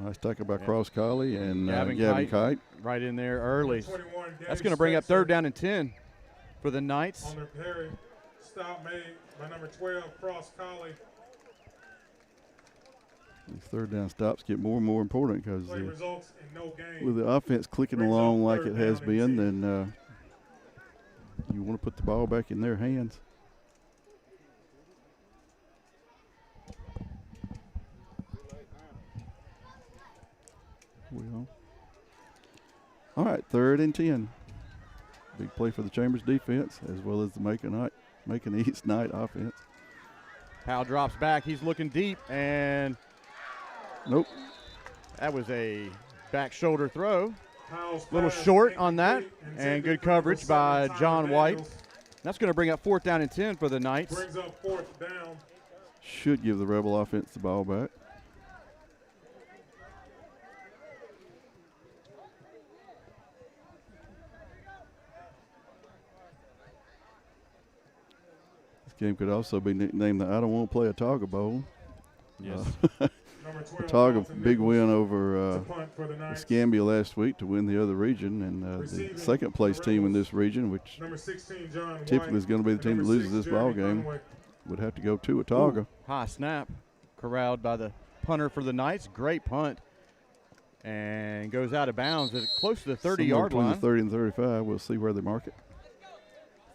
Nice tackle by Cross Collie and Gavin Kite. Right in there early. That's going to bring up 3rd down and 10 for the Knights. On their parry, stop made by number 12, Cross Collie. These 3rd down stops get more and more important because results in no gain. With the offense clicking along like it has been, then you want to put the ball back in their hands. All right, 3rd and 10. Big play for the Chambers defense as well as the Macon-East Knight offense. Powell drops back. He's looking deep, and nope. That was a back shoulder throw. A little short on that, and good coverage by John White. That's going to bring up 4th down and 10 for the Knights. Brings up 4th down. Should give the Rebel offense the ball back. Game could also be nicknamed the I Don't Want to Play a Targa Bowl. Yes. Targa, big win over Escambia last week to win the other region, and the 2nd place team in this region, which typically is going to be the team that loses this ball game, would have to go to a Targa. High snap, corralled by the punter for the Knights. Great punt, and goes out of bounds at close to the 30-yard line. Between the 30 and 35. We'll see where they mark it.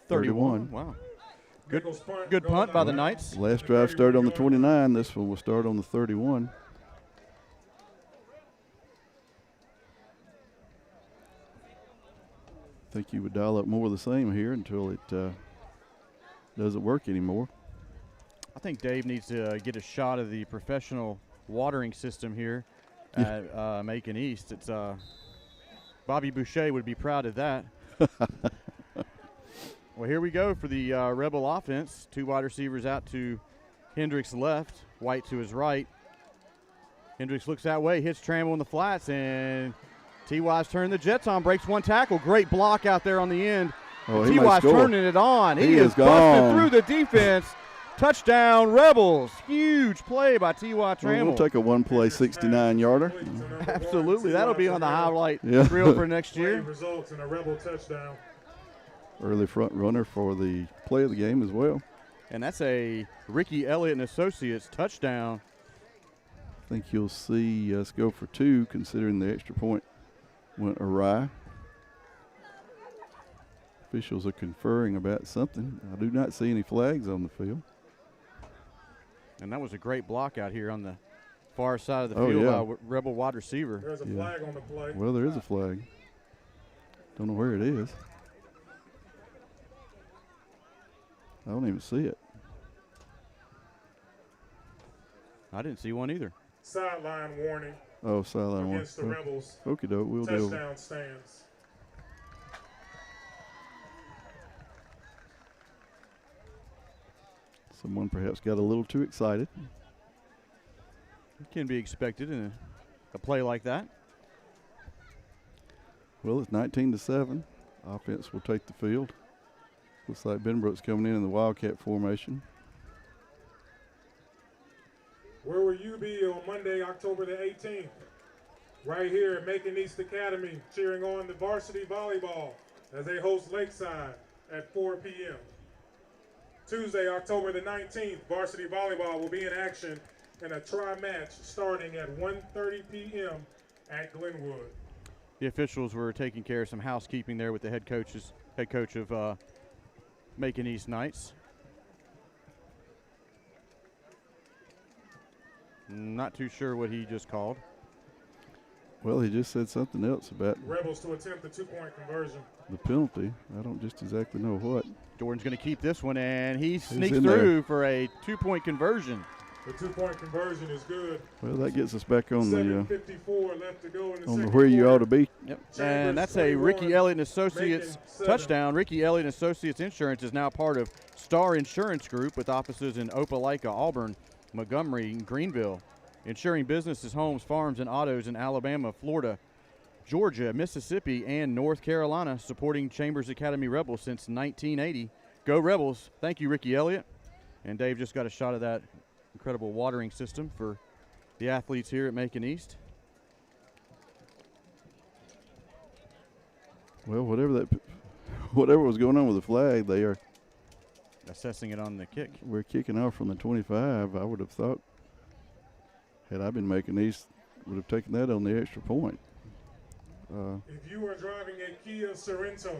31. Wow. Good punt by the Knights. Last drive started on the 29. This one will start on the 31. I think you would dial up more of the same here until it doesn't work anymore. I think Dave needs to get a shot of the professional watering system here at Macon-East. It's Bobby Boucher would be proud of that. Well, here we go for the Rebel offense. 2 wide receivers out to Hendricks left, White to his right. Hendricks looks that way, hits Trammell in the flats, and T.Y.'s turning the Jets on, breaks 1 tackle. Great block out there on the end. Oh, T.Y.'s turning it on. He is busted through the defense. Touchdown, Rebels. Huge play by T.Y. Trammell. We'll take a one-play 69-yarder. Absolutely. That'll be on the highlight reel for next year. Results in a Rebel touchdown. Early front runner for the play of the game as well. And that's a Ricky Elliott and Associates touchdown. I think you'll see us go for 2, considering the extra point went awry. Officials are conferring about something. I do not see any flags on the field. And that was a great block out here on the far side of the field by Rebel wide receiver. There's a flag on the play. Well, there is a flag. Don't know where it is. I don't even see it. I didn't see one either. Sideline warning. Oh, sideline warning. Against the Rebels. Okie doke, we'll do. Touchdown stands. Someone perhaps got a little too excited. It can be expected in a play like that. Well, it's 19-7. Offense will take the field. Looks like Benbrook's coming in the Wildcat formation. Where will you be on Monday, October the 18th? Right here at Macon-East Academy, cheering on the varsity volleyball as they host Lakeside at 4 p.m. Tuesday, October the 19th, varsity volleyball will be in action in a tri-match starting at 1:30 p.m. at Glenwood. The officials were taking care of some housekeeping there with the head coach of Macon-East Knights. Not too sure what he just called. Well, he just said something else about Rebels to attempt the 2-point conversion. The penalty. I don't just exactly know what. Jordan's going to keep this one, and he sneaks through for a 2-point conversion. The 2-point conversion is good. Well, that gets us back on the 7:54 left to go in the second where you quarter. ought to be. Yep. And that's a Ricky Elliott and Associates touchdown. Ricky Elliott and Associates Insurance is now part of Star Insurance Group with offices in Opelika, Auburn, Montgomery, and Greenville. Insuring businesses, homes, farms, and autos in Alabama, Florida, Georgia, Mississippi, and North Carolina, supporting Chambers Academy Rebels since 1980. Go Rebels. Thank you, Ricky Elliott. And Dave just got a shot of that incredible watering system for the athletes here at Macon-East. Well, whatever was going on with the flag, they are assessing it on the kick. We're kicking off from the 25. I would have thought, had I been Macon-East, would have taken that on the extra point. If you are driving a Kia Sorento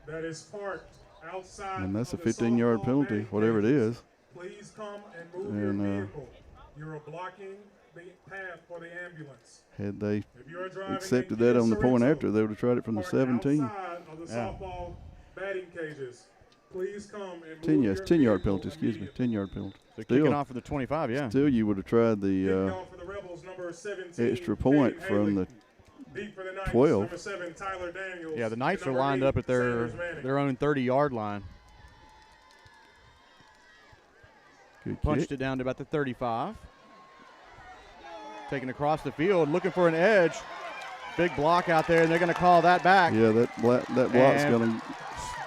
that is parked outside, and that's a of the 15-yard softball penalty, batting whatever it cages, is. please come and move your vehicle. You're blocking the path for the ambulance. Had they If you're driving accepted a Kia that on the point Sorento after, they would have tried it from the parked 17. outside of the softball batting cages, please come and 10 move yes, your 10-yard vehicle penalty, excuse me, immediately. 10-yard penalty. So Still, kicking off for the 25, yeah. Still, you would have tried the Kicking off for the Rebels, number 17, extra point Caden from Haley. the Deep for the Knights, 12. number 7, Tyler Daniels. Yeah, the Knights are Number lined 8, up at Sanders Manning. their own 30-yard line. good Punched kick. it down to about the 35. Taking across the field, looking for an edge. Big block out there, and they're going to call that back. Yeah, that block's And going to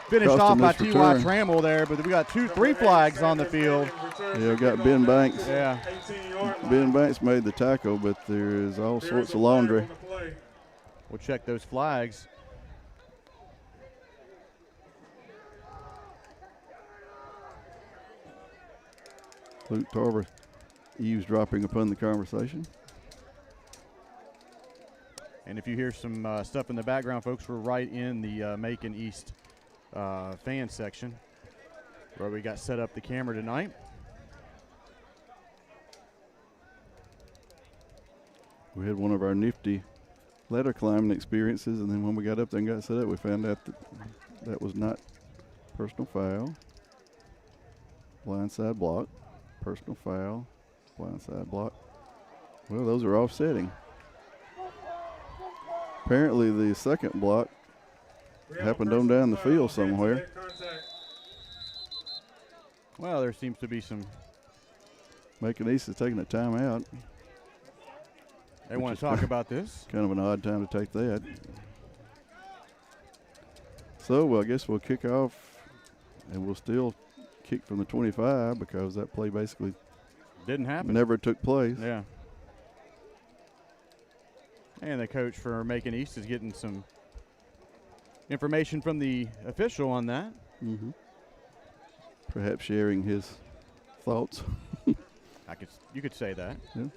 finished cost off them by this T.Y. return. Trammell there, but we got three flags on the field. Yeah, we got Ben Banks. Yeah. Ben Banks made the tackle, but there is all sorts of laundry. We'll check those flags. Luke Tarver eavesdropping upon the conversation. And if you hear some stuff in the background, folks, we're right in the Macon-East fan section where we got set up the camera tonight. We had one of our nifty ladder climbing experiences, and then when we got up there and got set up, we found out that that was not personal foul. Blindside block, personal foul, blindside block. Well, those are offsetting. Apparently the second block happened on down the field somewhere. Well, there seems to be some. Macon-East is taking a timeout. They want to talk about this. Kind of an odd time to take that. So I guess we'll kick off, and we'll still kick from the 25 because that play basically didn't happen. Never took place. Yeah. And the coach for Macon-East is getting some information from the official on that. Mm-hmm. Perhaps sharing his thoughts. You could say that. Yeah.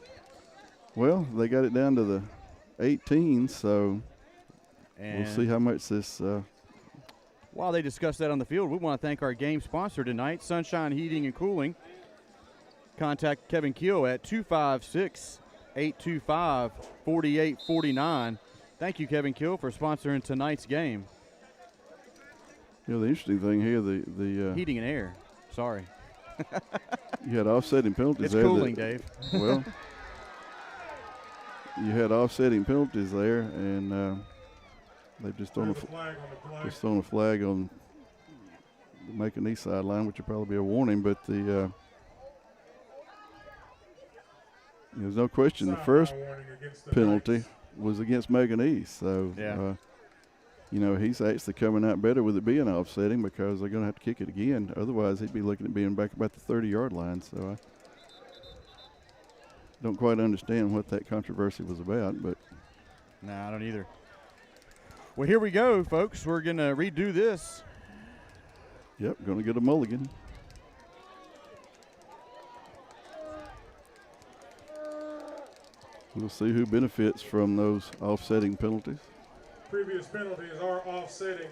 Well, they got it down to the 18, so and we'll see how much this. While they discuss that on the field, we want to thank our game sponsor tonight, Sunshine Heating and Cooling. Contact Kevin Keel at 256-825-4849. Thank you, Kevin Keel, for sponsoring tonight's game. You know, the interesting thing here, the heating and air. Sorry. You had offsetting penalties it's there. It's cooling, Dave. Well, you had offsetting penalties there, and they've just thrown a flag on the Macon-East sideline, which would probably be a warning. But there's no question the first penalty was against Macon-East. So, yeah. He's actually coming out better with it being offsetting because they're going to have to kick it again. Otherwise, he'd be looking at being back about the 30-yard line. So I don't quite understand what that controversy was about. But no, I don't either. Well, here we go, folks. We're going to redo this. Yep, going to get a mulligan. We'll see who benefits from those offsetting penalties. Previous penalties are offsetting,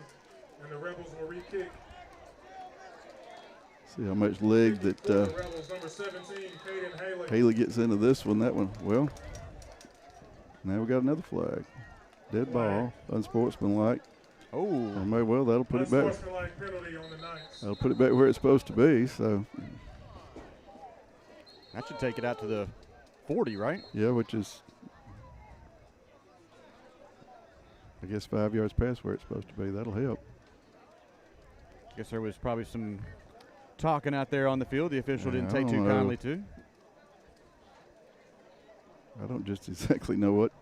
and the Rebels will re-kick. See how much leg that Rebels, number 17, Caden Haley gets into this one. That one, well, now we got another flag. Dead ball, unsportsmanlike. Oh. Well, that'll put it back. Unsportsmanlike penalty on the Knights. That'll put it back where it's supposed to be. So that should take it out to the 40, right? Yeah, which is, I guess, 5 yards past where it's supposed to be. That'll help. I guess there was probably some talking out there on the field. The official didn't take too know. kindly to. I don't just exactly know what.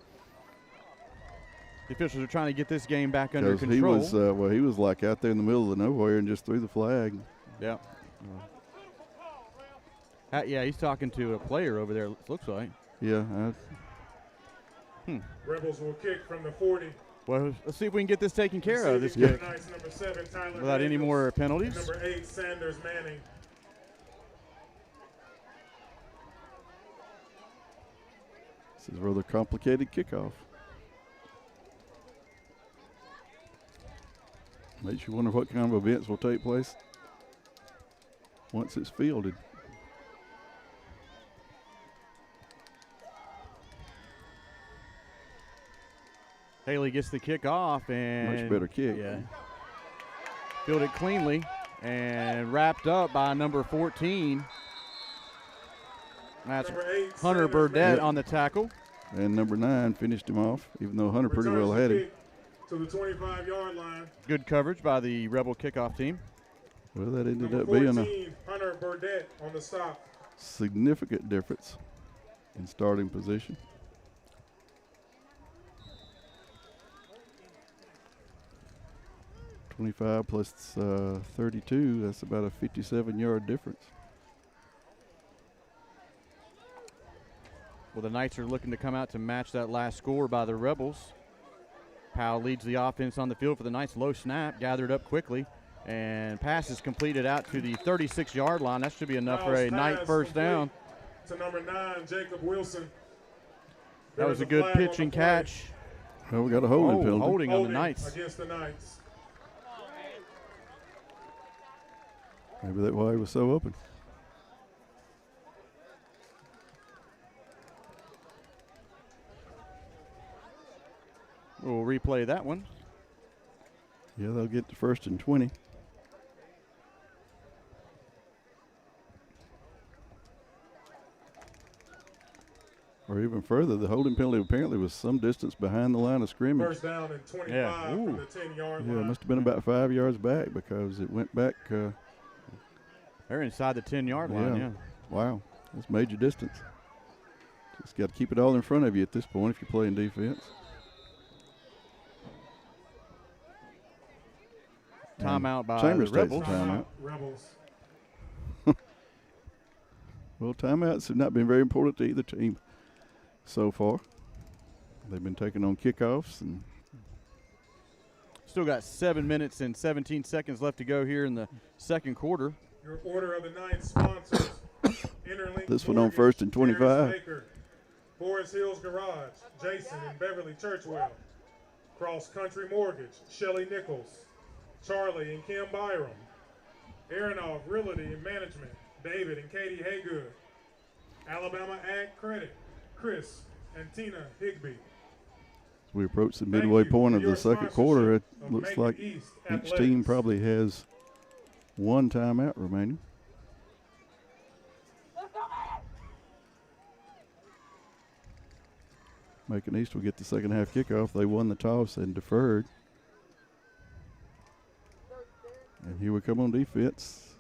The officials are trying to get this game back under control. He was like out there in the middle of nowhere and just threw the flag. Yeah. Yeah, he's talking to a player over there, it looks like. Yeah. Rebels will kick from the 40. Well, let's see if we can get this taken care of, this kick, Number 7, Tyler without any Daniels. more penalties. Number 8, Sanders Manning. This is a rather complicated kickoff. Makes you wonder what kind of events will take place once it's fielded. Haley gets the kick off and Much better kick. Yeah. Fielded cleanly and wrapped up by number 14. That's Number 8, Hunter Sanders Burdette Manning. on the tackle. And number 9 finished him off, even though Hunter pretty Returns well the had him. kick to the 25-yard line. Good coverage by the Rebel kickoff team. Well, that ended Number up being 14, Hunter Burdette on the stop. a significant difference in starting position. $25 plus 32, that's about a 57-yard difference. Well, the Knights are looking to come out to match that last score by the Rebels. Powell leads the offense on the field for the Knights. Low snap, gathered up quickly, and pass is completed out to the 36-yard line. That should be enough for a Knight first down. To number 9, Jacob Wilson. That was a good pitch and catch. Well, we got a holding penalty. Holding on the Knights. Against the Knights. Maybe that's why he was so open. We'll replay that one. Yeah, they'll get to 1st and 20. Or even further, the holding penalty apparently was some distance behind the line of scrimmage. First down and 25 Yeah. from the 10-yard Yeah, it line. must have been about 5 yards back because it went back. They're inside the 10-yard line, yeah. Wow, that's major distance. Just got to keep it all in front of you at this point if you're playing defense. Timeout by Chambers the takes a Rebels. timeout. Rebels. Well, timeouts have not been very important to either team so far. They've been taking on kickoffs. And Still got 7 minutes and 17 seconds left to go here in the second quarter. Your order of the night sponsors. Interlink This one on Mortgage, 1st and 25. Harris Baker, Forest Hills Garage, Jason and Beverly Churchwell, Cross Country Mortgage, Shelly Nichols, Charlie and Kim Byram, Aronoff Realty and Management, David and Katie Haygood, Alabama Ag Credit, Chris and Tina Higby. as we approach the Thank midway you point for of the your second quarter, it sponsorship of looks like Macon-East each team Athletics. probably has one timeout remaining. Macon-East will get the second half kickoff. They won the toss and deferred. And here we come on defense.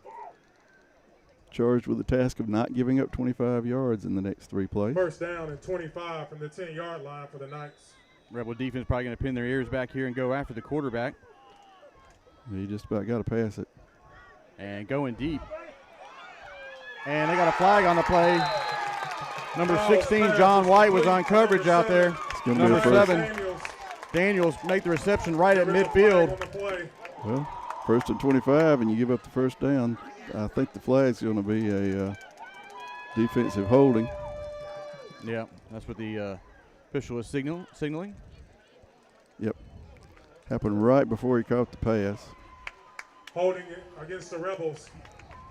Charged with the task of not giving up 25 yards in the next 3 plays. First down and 25 from the 10-yard line for the Knights. Rebel defense probably going to pin their ears back here and go after the quarterback. You just about got to pass it. And going deep. And they got a flag on the play. Number 16, John White, was on coverage out there. It's going to be Number a first. 7, Daniels make the reception right at midfield. Well, 1st and 25, and you give up the first down. I think the flag's going to be a defensive holding. Yeah, that's what the official is signaling. Yep. Happened right before he caught the pass. Holding it against the Rebels.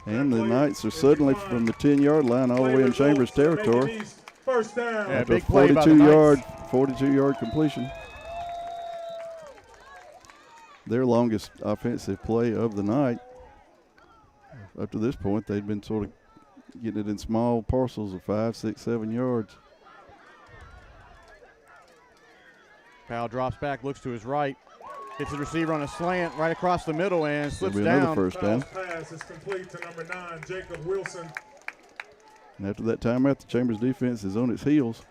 And the Knights are suddenly from the 10-yard line all the way in Chambers territory. First down. Yeah, After a big play by the Knights. 42-yard completion. Their longest offensive play of the night. Up to this point, they'd been sort of getting it in small parcels of 5, 6, 7 yards. Powell drops back, looks to his right, hits the receiver on a slant right across the middle and slips That'll be another down. first down. Pass is complete to number 9, Jacob Wilson. And after that timeout, the Chambers defense is on its heels.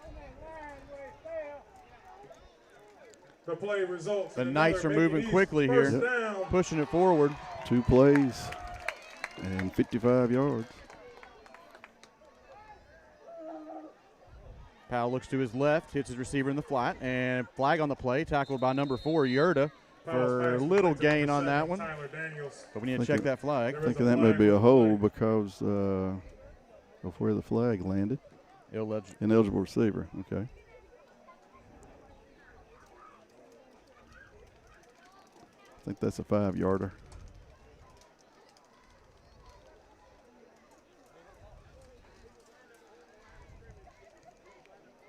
The play results. The in Knights another are moving Macon-East quickly first here. down. Pushing it forward. 2 plays and 55 yards. Powell looks to his left, hits his receiver in the flat, and flag on the play, tackled by number 4, Yurda, for little gain on that one. But we need to check that flag. Thinking that may be a hold because of where the flag landed. Ineligible receiver, okay. I think that's a 5-yarder.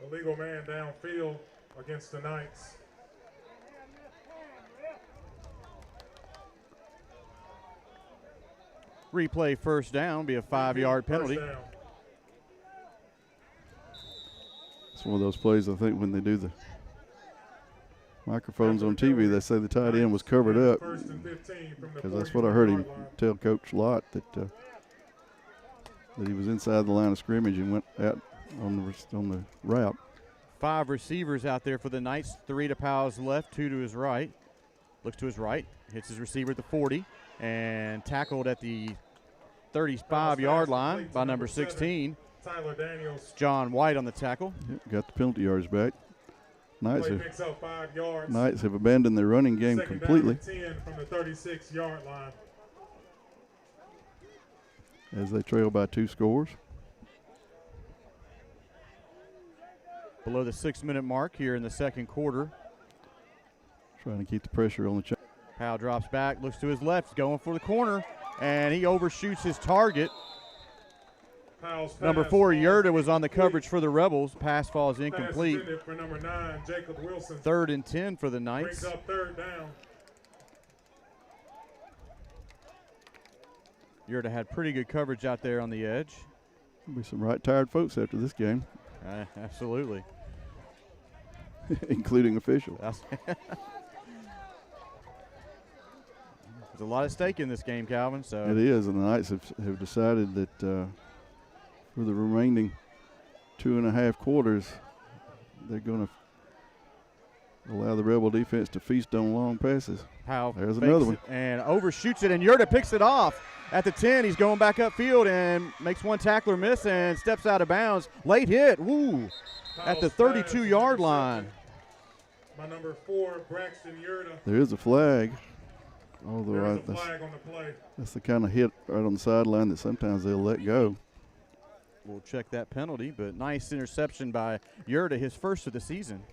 Illegal man downfield against the Knights. Replay first down, be a 5-yard penalty. It's one of those plays, I think, when they do the microphones on TV, they say the tight end was covered up, because that's what I heard him tell Coach Lott, that he was inside the line of scrimmage and went out on the route. 5 receivers out there for the Knights, 3 to Powell's left, 2 to his right. Looks to his right, hits his receiver at the 40, and tackled at the 35-yard line by number 16. Tyler Daniels. John White on the tackle. Yep, got the penalty yards back. Knights picks up 5 yards. Knights have abandoned their running game completely. 10 from the 36-yard line. As they trail by 2 scores. Below the 6-minute mark here in the second quarter. Trying to keep the pressure on the chain. Powell drops back, looks to his left, going for the corner, and he overshoots his target. Number 4, Yurda, was on the coverage for the Rebels. Pass falls incomplete. For number 9, Jacob Wilson. 3rd and 10 for the Knights. Brings up 3rd down. Yurda had pretty good coverage out there on the edge. There'll be some right tired folks after this game. Absolutely. Including officials. There's a lot at stake in this game, Calvin. So it is, and the Knights have decided that for the remaining 2.5 quarters, they're going to allow the Rebel defense to feast on long passes. Powell There's another one. And overshoots it, and Yurda picks it off at the 10. He's going back upfield and makes one tackler miss and steps out of bounds. Late hit, woo, at the 32-yard line. By number 4, Braxton Yurda. There is a flag. Although flag on the play. That's the kind of hit right on the sideline that sometimes they'll let go. We'll check that penalty, but nice interception by Yurda, his first of the season.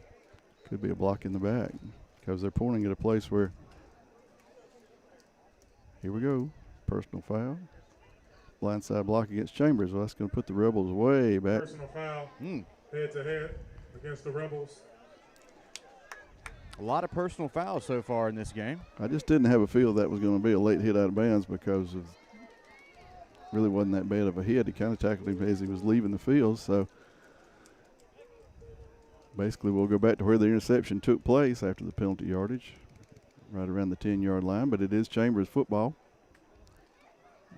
Could be a block in the back because they're pointing at a place where, here we go, personal foul. Blindside block against Chambers. Well, that's going to put the Rebels way back. Personal foul, head to head against the Rebels. A lot of personal fouls so far in this game. I just didn't have a feel that was going to be a late hit out of bounds because of really wasn't that bad of a hit. He kind of tackled him as he was leaving the field. So basically we'll go back to where the interception took place after the penalty yardage, right around the 10-yard line. But it is Chambers football.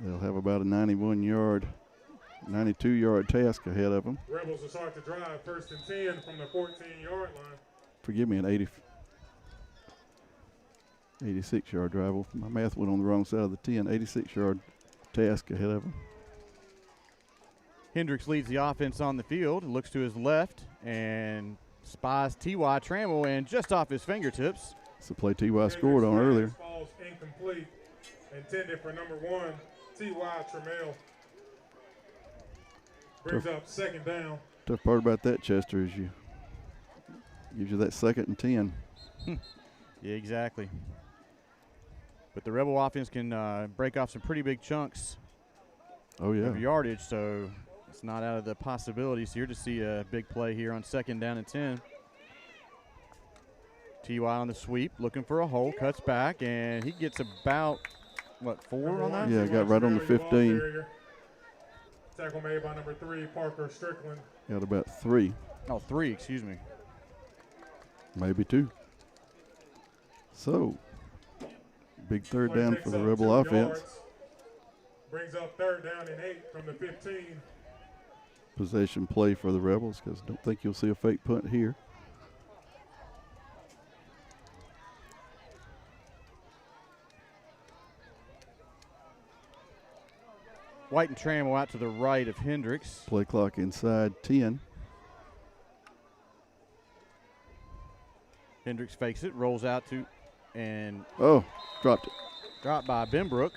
They'll have about a 92-yard task ahead of them. Rebels will start to drive 1st and 10 from the 14-yard line. Forgive me, an 86-yard drive. Well, my math went on the wrong side of the 10. 86-yard task ahead of him. Hendricks leads the offense on the field, looks to his left, and spies T.Y. Trammell, and just off his fingertips. It's the play T.Y. scored on earlier. Falls incomplete, intended for number 1, T.Y. Trammell. Brings up 2nd down. Tough part about that, Chester, is gives you that 2nd and 10. Yeah, exactly. But the Rebel offense can break off some pretty big chunks of yardage, so it's not out of the possibilities here to see a big play here on 2nd down and 10. T.Y. on the sweep, looking for a hole, cuts back, and he gets about, 4 on that? Yeah, got right on the 15. Tackle made by number 3, Parker Strickland. Got about 3. Oh, 3, excuse me. Maybe 2. So, big 3rd down for the Rebel offense. Brings up 3rd down and 8 from the 15. Possession play for the Rebels because I don't think you'll see a fake punt here. White and Trammell out to the right of Hendricks. Play clock inside 10. Hendricks fakes it, rolls out to, and dropped it. dropped by Benbrook.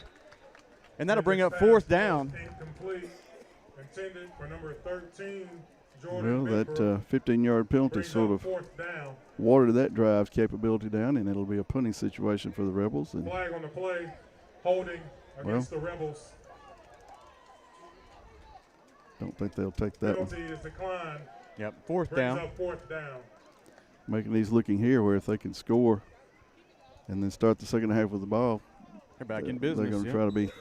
And that'll bring up 4th down. Incomplete. Intended for number 13, Jordan Well, that Benbrook. 15-yard penalty Brings sort up of 4th down. watered that drive's capability down, and it'll be a punting situation for the Rebels. And Flag on the play, holding against the Rebels. don't think they'll take that one. Penalty is declined. Yep, 4th Brings down. up 4th down. Macon-East looking here where if they can score and then start the second half with the ball, They're back in business. they're going to try to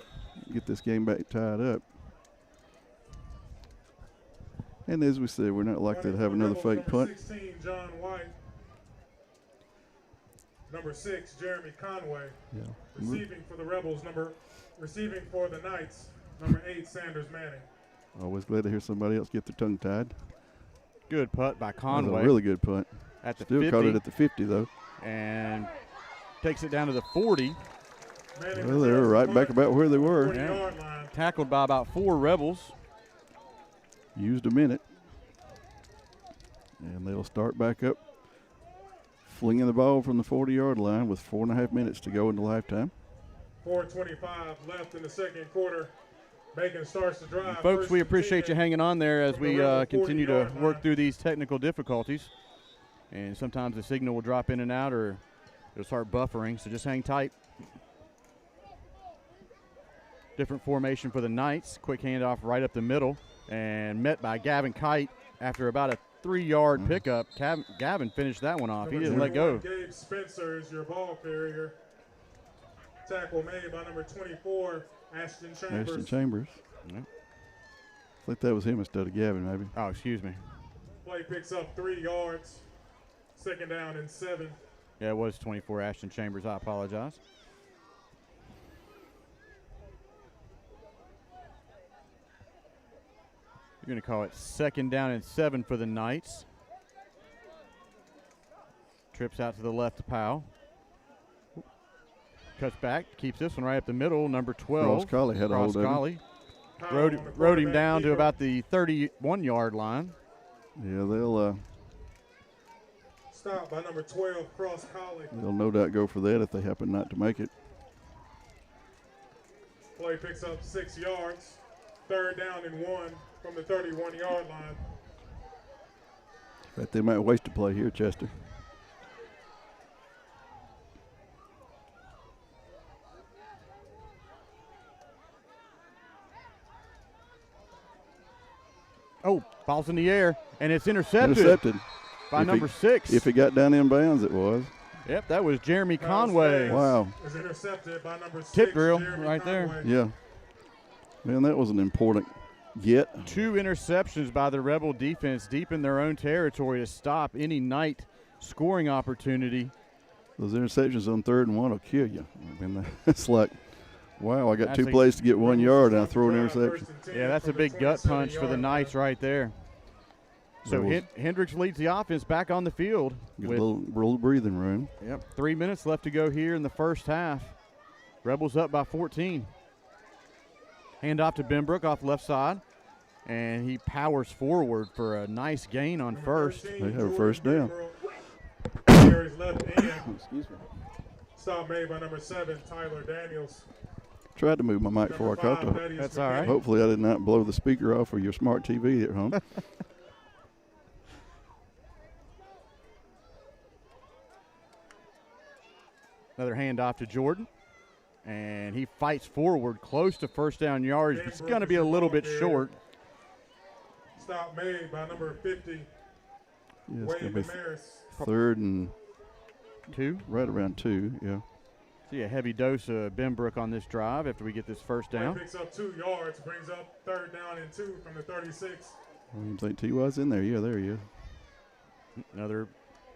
get this game back tied up. And as we said, we're not likely to have another fake punt. Number 16, John White. Number 6, Jeremy Conway. Yeah. Receiving for the Rebels. Receiving for the Knights. Number 8, Sanders Manning. Always glad to hear somebody else get their tongue tied. Good putt by That was Conway. a really good punt. At the Still 50. caught it at the 50, though. And takes it down to the 40. Manning Well, they were right back about where they were. 40-yard line. Tackled by about 4 Rebels. Used a minute. And they'll start back up, flinging the ball from the 40-yard line with 4.5 minutes to go into lifetime. 4:25 left in the second quarter. Macon starts to drive. Folks, we appreciate you hanging on there as we continue to 40-yard work line. through these technical difficulties. And sometimes the signal will drop in and out or it'll start buffering, so just hang tight. Different formation for the Knights. Quick handoff right up the middle and met by Gavin Kite after about a 3-yard pickup. Gavin finished that one off. He didn't let go. Gabe Spencer is your ball carrier. Tackle made by number 24, Ashton Chambers. Ashton Chambers. Yeah. I think that was him instead of Gavin, maybe. Oh, excuse me. Play picks up 3 yards. Second down and 7. Yeah, it was 24 Ashton Chambers. I apologize. You're going to call it 2nd down and 7 for the Knights. Trips out to the left to Powell. Cuts back, keeps this one right up the middle. Number 12. Ross Colley had a hold of him. Colley. Powell on the Rode him quarterback down to keeper. about the 31-yard line. Yeah, they'll Stop by number 12, Cross Colley. no doubt go for that if they happen not to make it. Play picks up 6 yards. 3rd down and 1 from the 31-yard line. But they might waste a play here, Chester. Oh, ball's in the air, and it's intercepted, Intercepted. by If number 6. If it got down in bounds, it was. Yep, that was Jeremy Powell's Conway. pass Wow. Is intercepted by number 6, Tip drill Jeremy right there. Conway. Yeah. Man, that was an important get. 2 interceptions by the Rebel defense deep in their own territory to stop any Knight scoring opportunity. Those interceptions on 3rd and 1 will kill you. I mean, it's like, wow, I got That's 2 a- plays to get 1 yard, and I throw an interception. Yeah, that's a big gut punch for the Knights right there. So That was- Hendricks leads the offense back on the field Get a with little breathing room. 3 minutes left to go here in the first half. Rebels up by 14. Hand off to Benbrook off left side, and he powers forward for a nice gain on first. They have a first down. Carries left end. Excuse me. Stop made by number 7, Tyler Daniels. Tried to move my mic before I Number caught 5, the. Thaddeus That's all right. McKinney. Hopefully, I did not blow the speaker off or your smart TV at home. Another handoff to Jordan, and he fights forward close to first down yardage, but it's going to be a little bit short. Stop made by number 50, Yeah, it's Wade going to be Damaris. 3rd and 2. right around 2. Yeah. See a heavy dose of Benbrook on this drive after we get this first down. Picks up 2 yards, brings up 3rd down and 2 from the 36. I don't even think T.Y.'s in there. Yeah, there he is. Another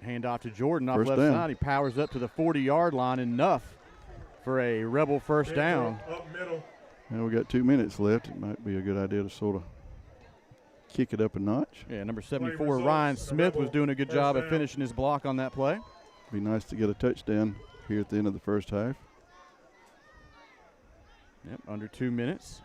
handoff to Jordan off First left down. side. He powers up to the 40-yard line, enough for a Rebel first down. Up middle. Now we got 2 minutes left. It might be a good idea to sort of kick it up a notch. Yeah, number 74, results, Ryan the Smith, was Rebel doing a good first job of down. finishing his block on that play. Be nice to get a touchdown here at the end of the first half. Yep, under 2 minutes.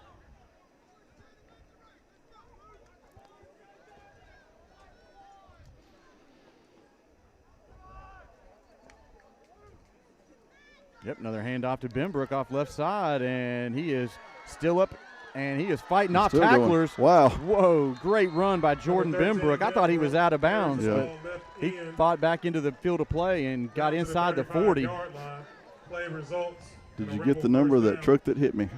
Yep, another handoff to Benbrook off left side, and he is still up, and he is fighting off still tacklers. Going. Wow. Whoa, great run by Jordan Benbrook. I thought he was out of bounds, but he fought back into the field of play and got inside the 40. Did you get the number of that truck that hit me?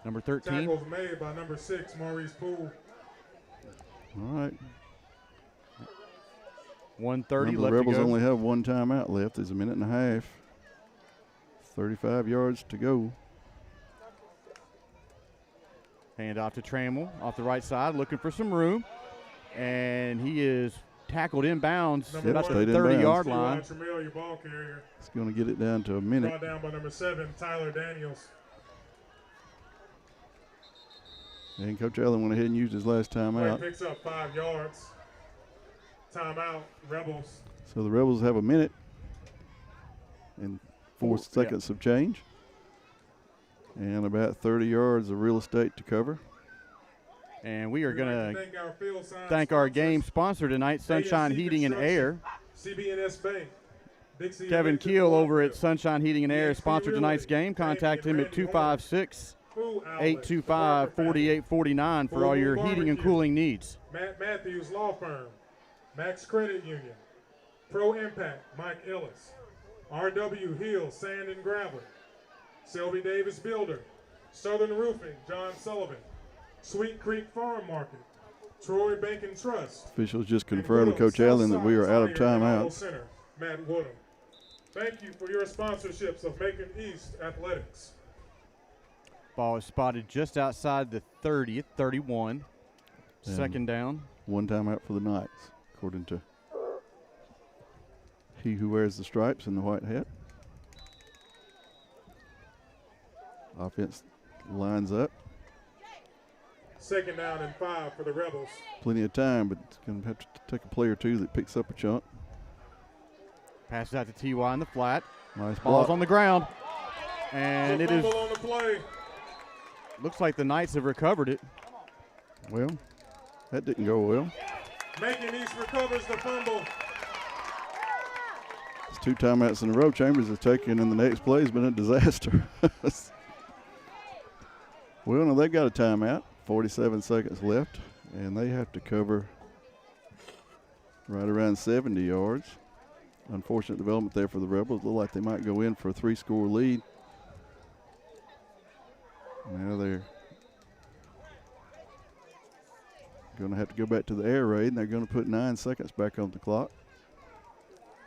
Number 13. Tackles made by number 6, Maurice Poole. All right. 1:30 Remember, left the Rebels to go. only have one timeout left. There's a minute and a half. 35 yards to go. Hand off to Trammell off the right side, looking for some room. And he is tackled inbounds about the 30-yard line. It's going to get it down to a minute. Brought down by number 7, Tyler Daniels. And Coach Allen went ahead and used his last timeout. Picks up 5 yards. Timeout, Rebels. So the Rebels have a minute and 4 seconds of change. And about 30 yards of real estate to cover. And we are going to thank our game sponsor tonight, Sunshine Heating and Air. CB&S Bank. Kevin Keel over at Sunshine Heating and Air sponsored tonight's game. Contact him at 256-825-4849 for all your heating and cooling needs. Matt Matthews Law Firm. Max Credit Union. Pro Impact, Mike Ellis. R.W. Hill Sand and Gravel. Selby Davis Builder. Southern Roofing, John Sullivan. Sweet Creek Farm Market. Troy Bank and Trust. Officials just confirmed with Coach Allen that we are out of timeout. Center, Matt Woodham. Thank you for your sponsorships of Macon-East Athletics. Ball is spotted just outside the 30th, 31. Second down. One timeout for the Knights, according to he who wears the stripes and the white hat. Offense lines up. Second down and 5 for the Rebels. Plenty of time, but it's going to have to take a play or two that picks up a chunk. Passes out to T.Y. in the flat. Nice Ball's block. on the ground. And it is. On the play. Looks like the Knights have recovered it. Well, that didn't go well. Macon-East recovers the fumble. It's 2 timeouts in a row. Chambers has taken, and the next play has been a disaster. Well, no, they've got a timeout. 47 seconds left, and they have to cover right around 70 yards. Unfortunate development there for the Rebels. Look like they might go in for a 3-score lead. Now they're going to have to go back to the air raid, and they're going to put 9 seconds back on the clock.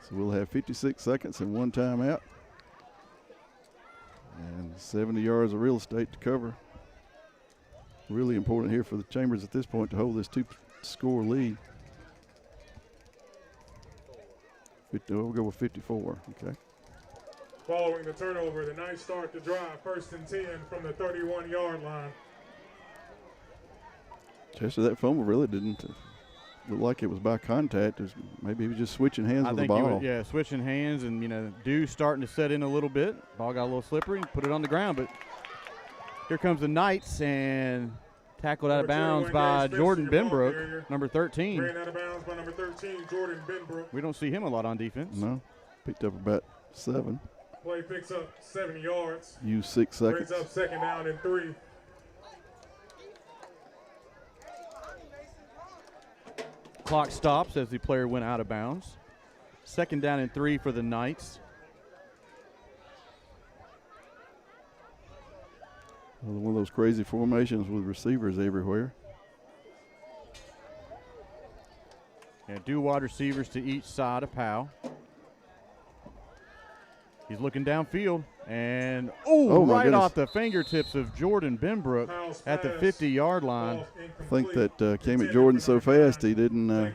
So we'll have 56 seconds and 1 timeout. And 70 yards of real estate to cover. Really important here for the Chambers at this point to hold this 2-score lead. We'll go with 54, okay. Following the turnover, the Knights start the drive, 1st and 10 from the 31-yard line. Chester, that fumble really didn't look like it was by contact. Maybe he was just switching hands with the ball. Yeah, switching hands, and, dew starting to set in a little bit. Ball got a little slippery, put it on the ground, but here comes the Knights, and tackled out of bounds by Jordan Benbrook, number 13. Ran out of bounds by number 13, Jordan Benbrook. We don't see him a lot on defense. No, picked up about 7. Play picks up 7 yards. Use 6 seconds. Brings up 2nd down and 3. Clock stops as the player went out of bounds. 2nd down and 3 for the Knights. One of those crazy formations with receivers everywhere. Yeah, wide receivers to each side of Powell. He's looking downfield, and right off the fingertips of Jordan Benbrook at the 50-yard line. I think that came at Jordan so fast he didn't.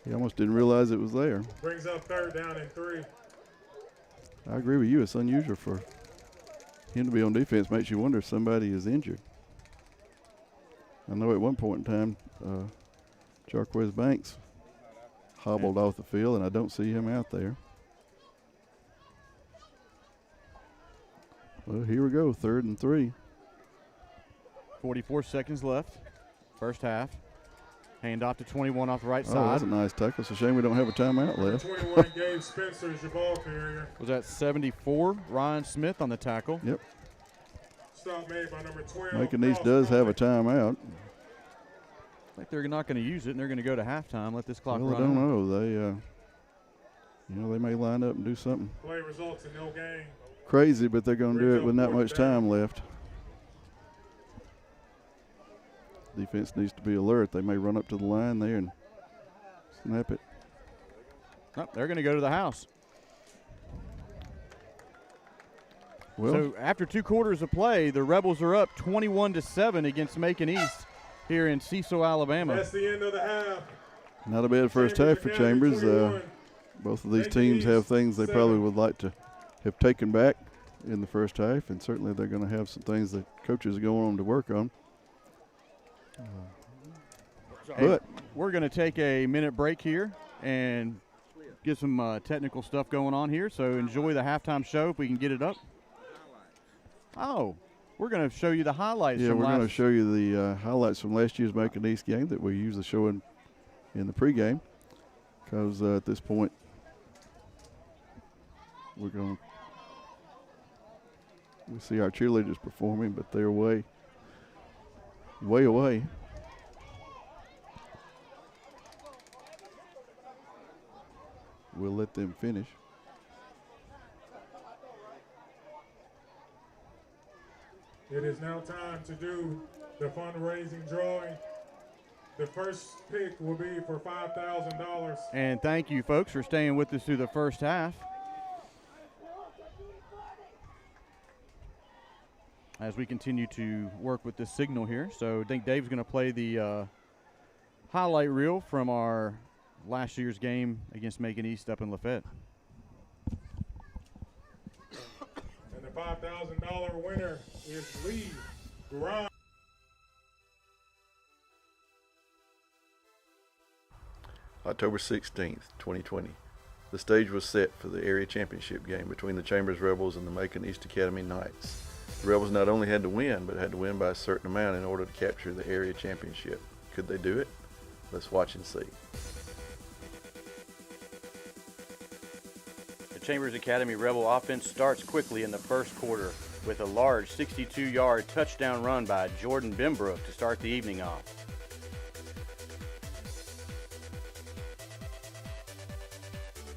He almost didn't realize it was there. Brings up 3rd down and 3. I agree with you. It's unusual for him to be on defense. Makes you wonder if somebody is injured. I know at one point in time, Jarquez Banks hobbled off the field, and I don't see him out there. Well, here we go, 3rd and 3. 44 seconds left, first half. Hand off to 21 off the right Oh, side. that's a nice tackle. It's a shame we don't have a timeout left. 21, Gabe Spencer is your ball carrier. Was that 74? Ryan Smith on the tackle. Yep. Stop made by number 12. Macon-East does have a timeout. I think they're not going to use it, and they're going to go to halftime. Let this clock Well, run. I don't know. They may line up and do something Play results in no game. crazy, but they're going to do it with not much time left. Defense needs to be alert. They may run up to the line there and snap it. Oh, they're going to go to the house. Well, So after 2 quarters of play, the Rebels are up 21-7 against Macon-East here in Cecil, Alabama. That's the end of the half. not a bad first half for Chambers. Both of these teams have things they probably would like to have taken back in the first half, and certainly they're going to have some things that coaches are going on to work on. But We're going to take a minute break here and get some technical stuff going on here. So enjoy the halftime show if we can get it up. Oh, we're going to show you the highlights. yeah, from we're going to last. show you the highlights from last year's Macon-East game that we usually show in the pregame, because at this point we see our cheerleaders performing, but they're way away. We'll let them finish. It is now time to do the fundraising drawing. The first pick will be for $5,000. And thank you, folks, for staying with us through the first half. As we continue to work with this signal here. So I think Dave's going to play the highlight reel from our last year's game against Macon-East up in Lafayette. And the $5,000 winner is Lee Grimes. October 16th, 2020. The stage was set for the area championship game between the Chambers Rebels and the Macon-East Academy Knights. The Rebels not only had to win, but had to win by a certain amount in order to capture the area championship. Could they do it? Let's watch and see. The Chambers Academy Rebel offense starts quickly in the first quarter with a large 62-yard touchdown run by Jordan Bimbrook to start the evening off.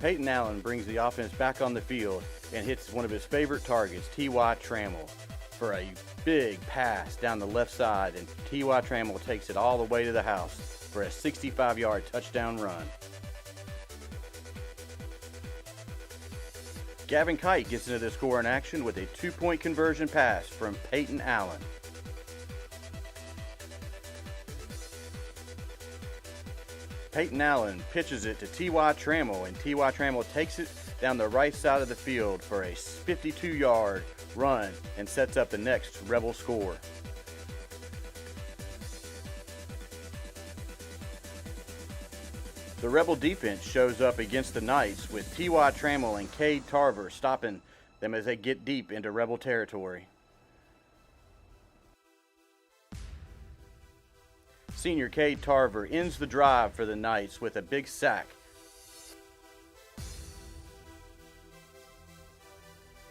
Peyton Allen brings the offense back on the field and hits one of his favorite targets, T.Y. Trammell, for a big pass down the left side, and T.Y. Trammell takes it all the way to the house for a 65-yard touchdown run. Gavin Kite gets into the scoring action with a 2-point conversion pass from Peyton Allen. Peyton Allen pitches it to T.Y. Trammell, and T.Y. Trammell takes it down the right side of the field for a 52-yard run and sets up the next Rebel score. The Rebel defense shows up against the Knights with T.Y. Trammell and Cade Tarver stopping them as they get deep into Rebel territory. Senior Cade Tarver ends the drive for the Knights with a big sack.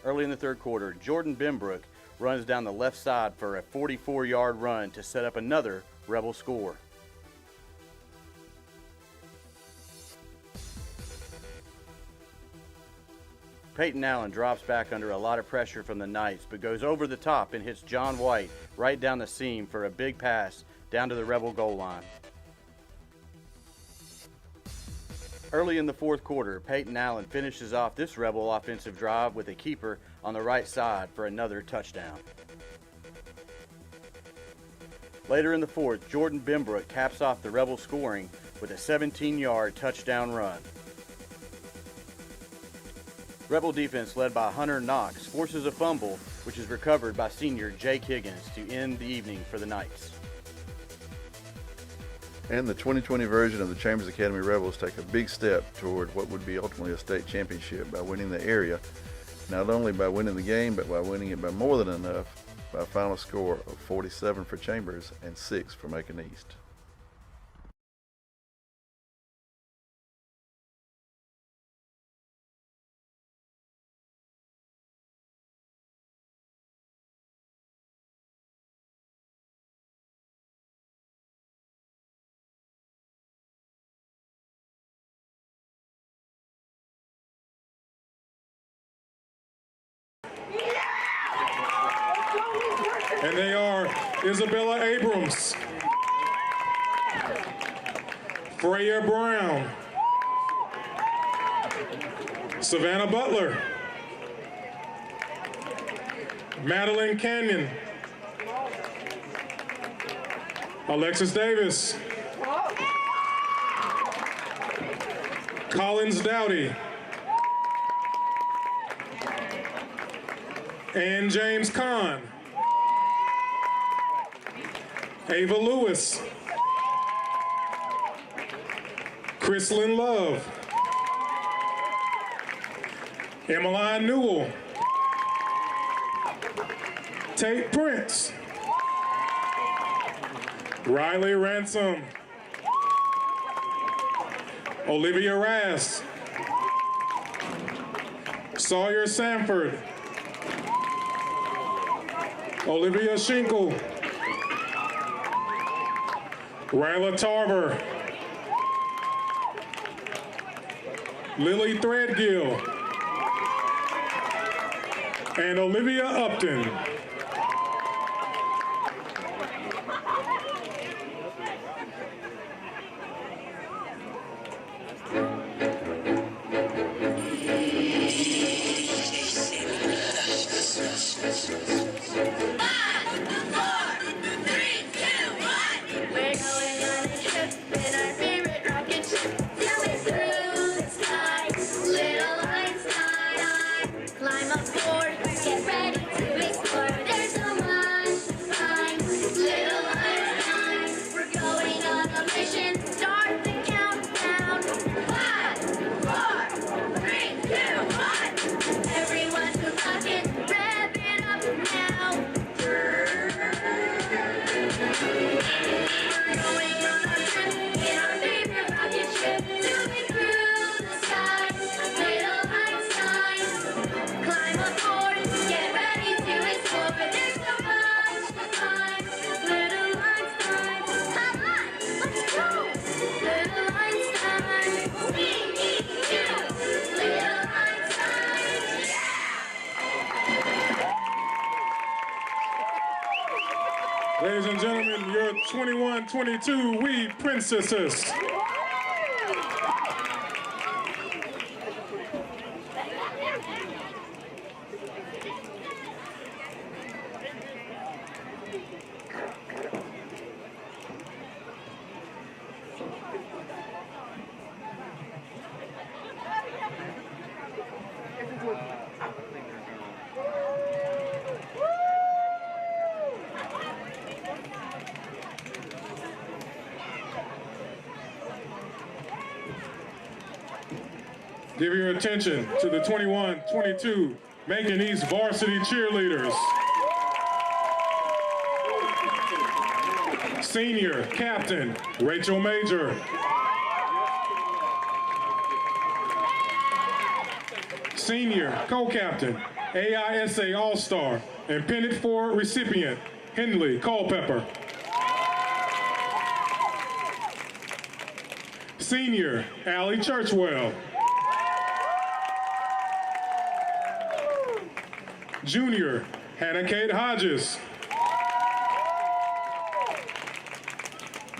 Early in the third quarter, Jordan Bimbrook runs down the left side for a 44-yard run to set up another Rebel score. Peyton Allen drops back under a lot of pressure from the Knights, but goes over the top and hits John White right down the seam for a big pass down to the Rebel goal line. Early in the fourth quarter, Peyton Allen finishes off this Rebel offensive drive with a keeper on the right side for another touchdown. Later in the fourth, Jordan Bimbrook caps off the Rebel scoring with a 17-yard touchdown run. Rebel defense led by Hunter Knox forces a fumble, which is recovered by senior Jake Higgins to end the evening for the Knights. And the 2020 version of the Chambers Academy Rebels take a big step toward what would be ultimately a state championship by winning the area, not only by winning the game, but by winning it by more than enough, by a final score of 47 for Chambers and 6 for Macon-East. And they are Isabella Abrams, Freya Brown, Savannah Butler, Madeline Canyon, Alexis Davis, Collins Dowdy, and James Kahn, Ava Lewis, Chrislyn Love, Emmeline Newell, Tate Prince, Riley Ransom, Olivia Rass, Sawyer Sanford, Olivia Schinkel, Ryla Tarver, Lily Threadgill, and Olivia Upton. Ladies and gentlemen, your 21-22 Wee Princesses. Give your attention to the 21-22 Macon-East varsity cheerleaders. Senior captain, Rachel Major. Senior co-captain, AISA All-Star and Pennant 4 recipient, Henley Culpepper. Senior, Allie Churchwell. Junior, Hannah Kate Hodges.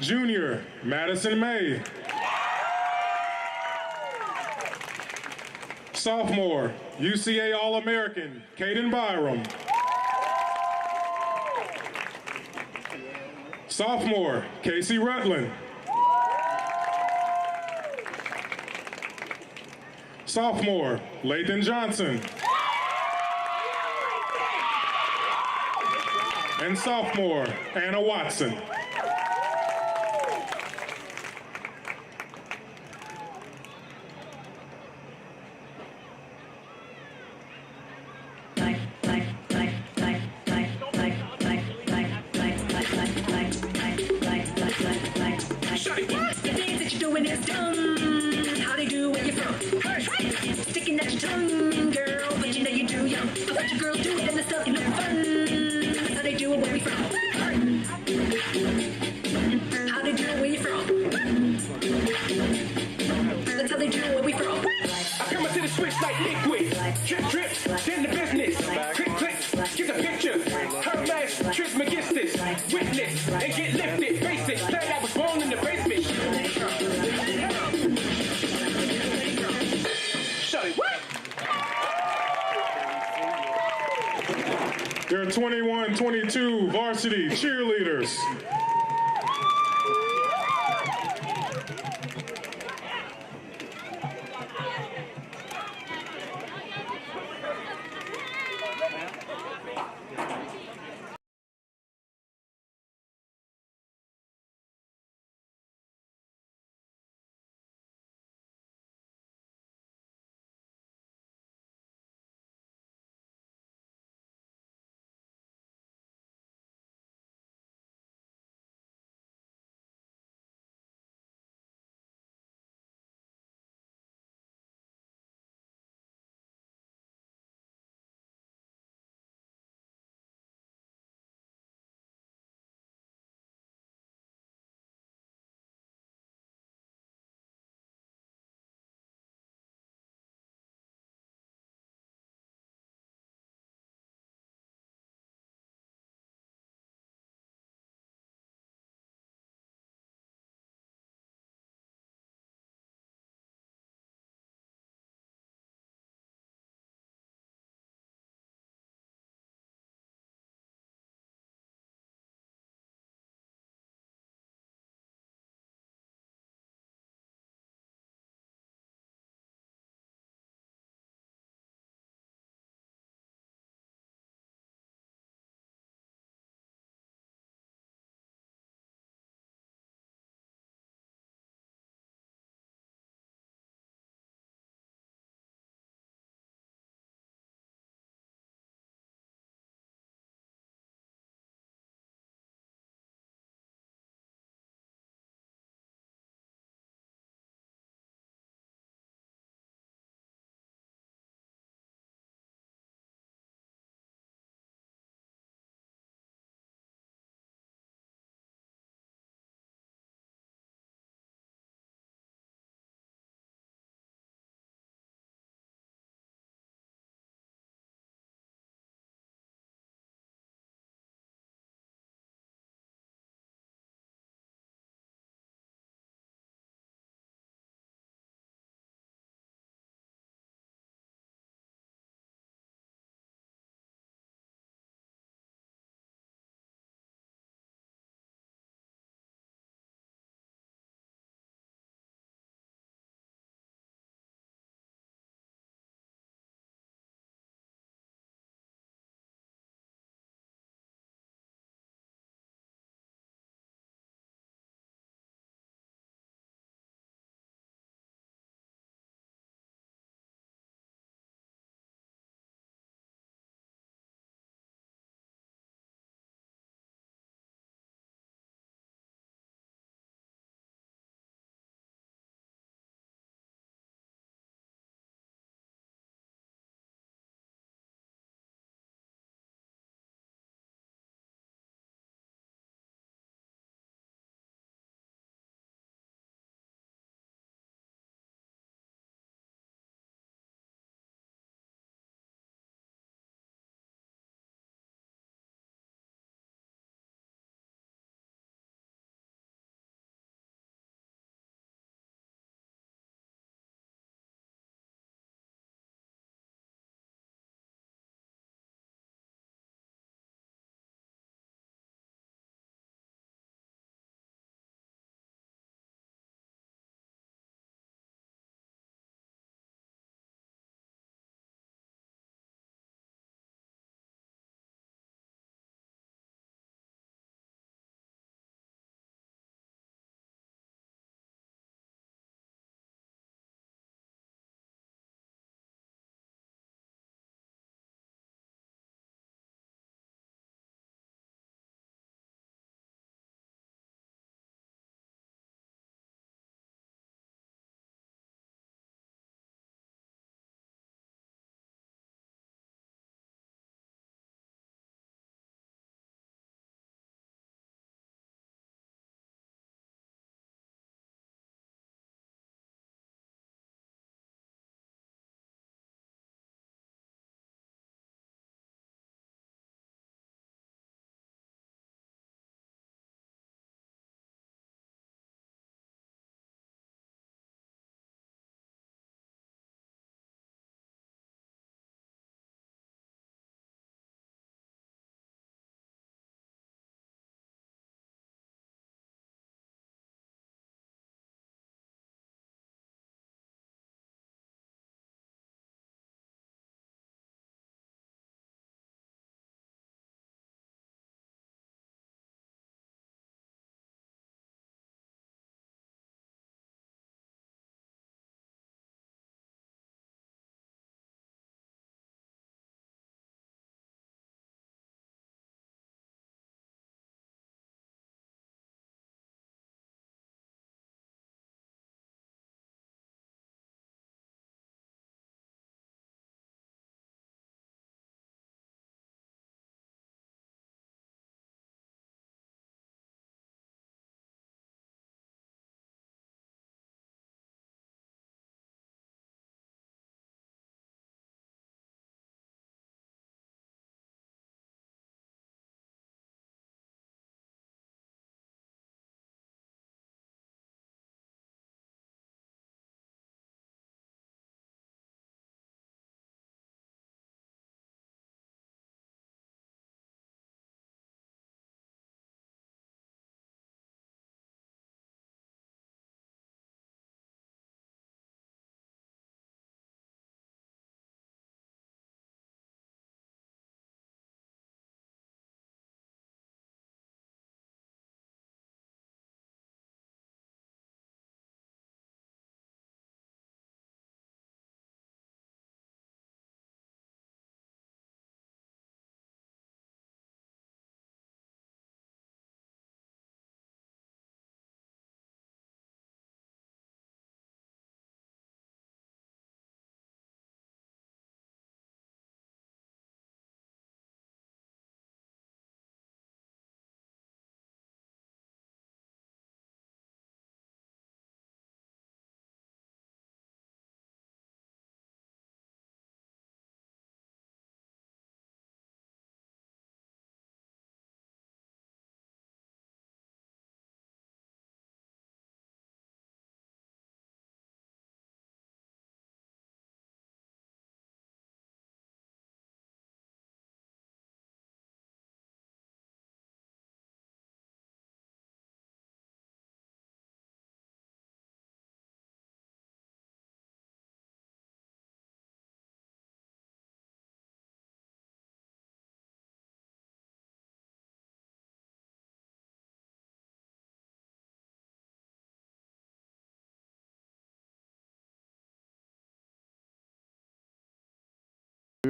Junior, Madison May. Sophomore, UCA All-American, Caden Byram. Sophomore, Casey Rutland. Sophomore, Lathan Johnson. And sophomore, Anna Watson. Drip, drip, in the business. Click, click, get the picture. Her mask, trips, your 21-22 varsity cheerleaders.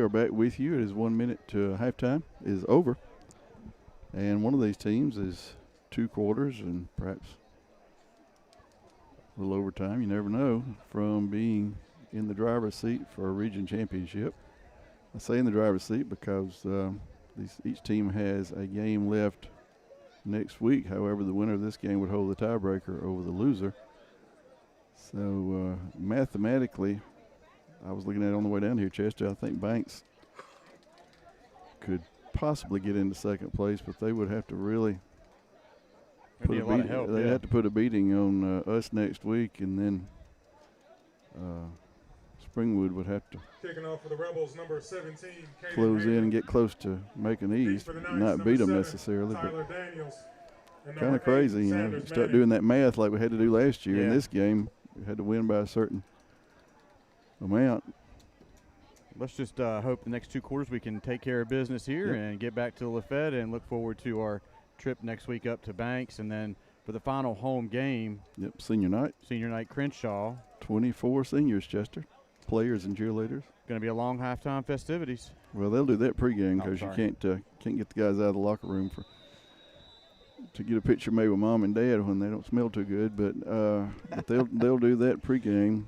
are back with you. It is 1 minute to halftime is over. And one of these teams is 2 quarters and perhaps a little overtime, you never know, from being in the driver's seat for a region championship. I say in the driver's seat because each team has a game left next week. However, the winner of this game would hold the tiebreaker over the loser. So mathematically, I was looking at it on the way down here, Chester. I think Banks could possibly get into second place, but they would have to really put have to put a beating on us next week, and then Springwood would have to kicking off for the Rebels, number 17, close in and get close to Macon-East, not beat them necessarily. But kind of crazy, you know, start doing that math like we had to do last year in this game. We had to win by a certain amount. Let's just hope the next 2 quarters we can take care of business here and get back to Lafayette, and look forward to our trip next week up to Banks, and then for the final home game. Senior night Crenshaw. 24 seniors, Chester, players and cheerleaders. Going to be a long halftime festivities. Well, they'll do that pregame because you can't get the guys out of the locker room to get a picture made with mom and dad when they don't smell too good. But they'll do that pregame.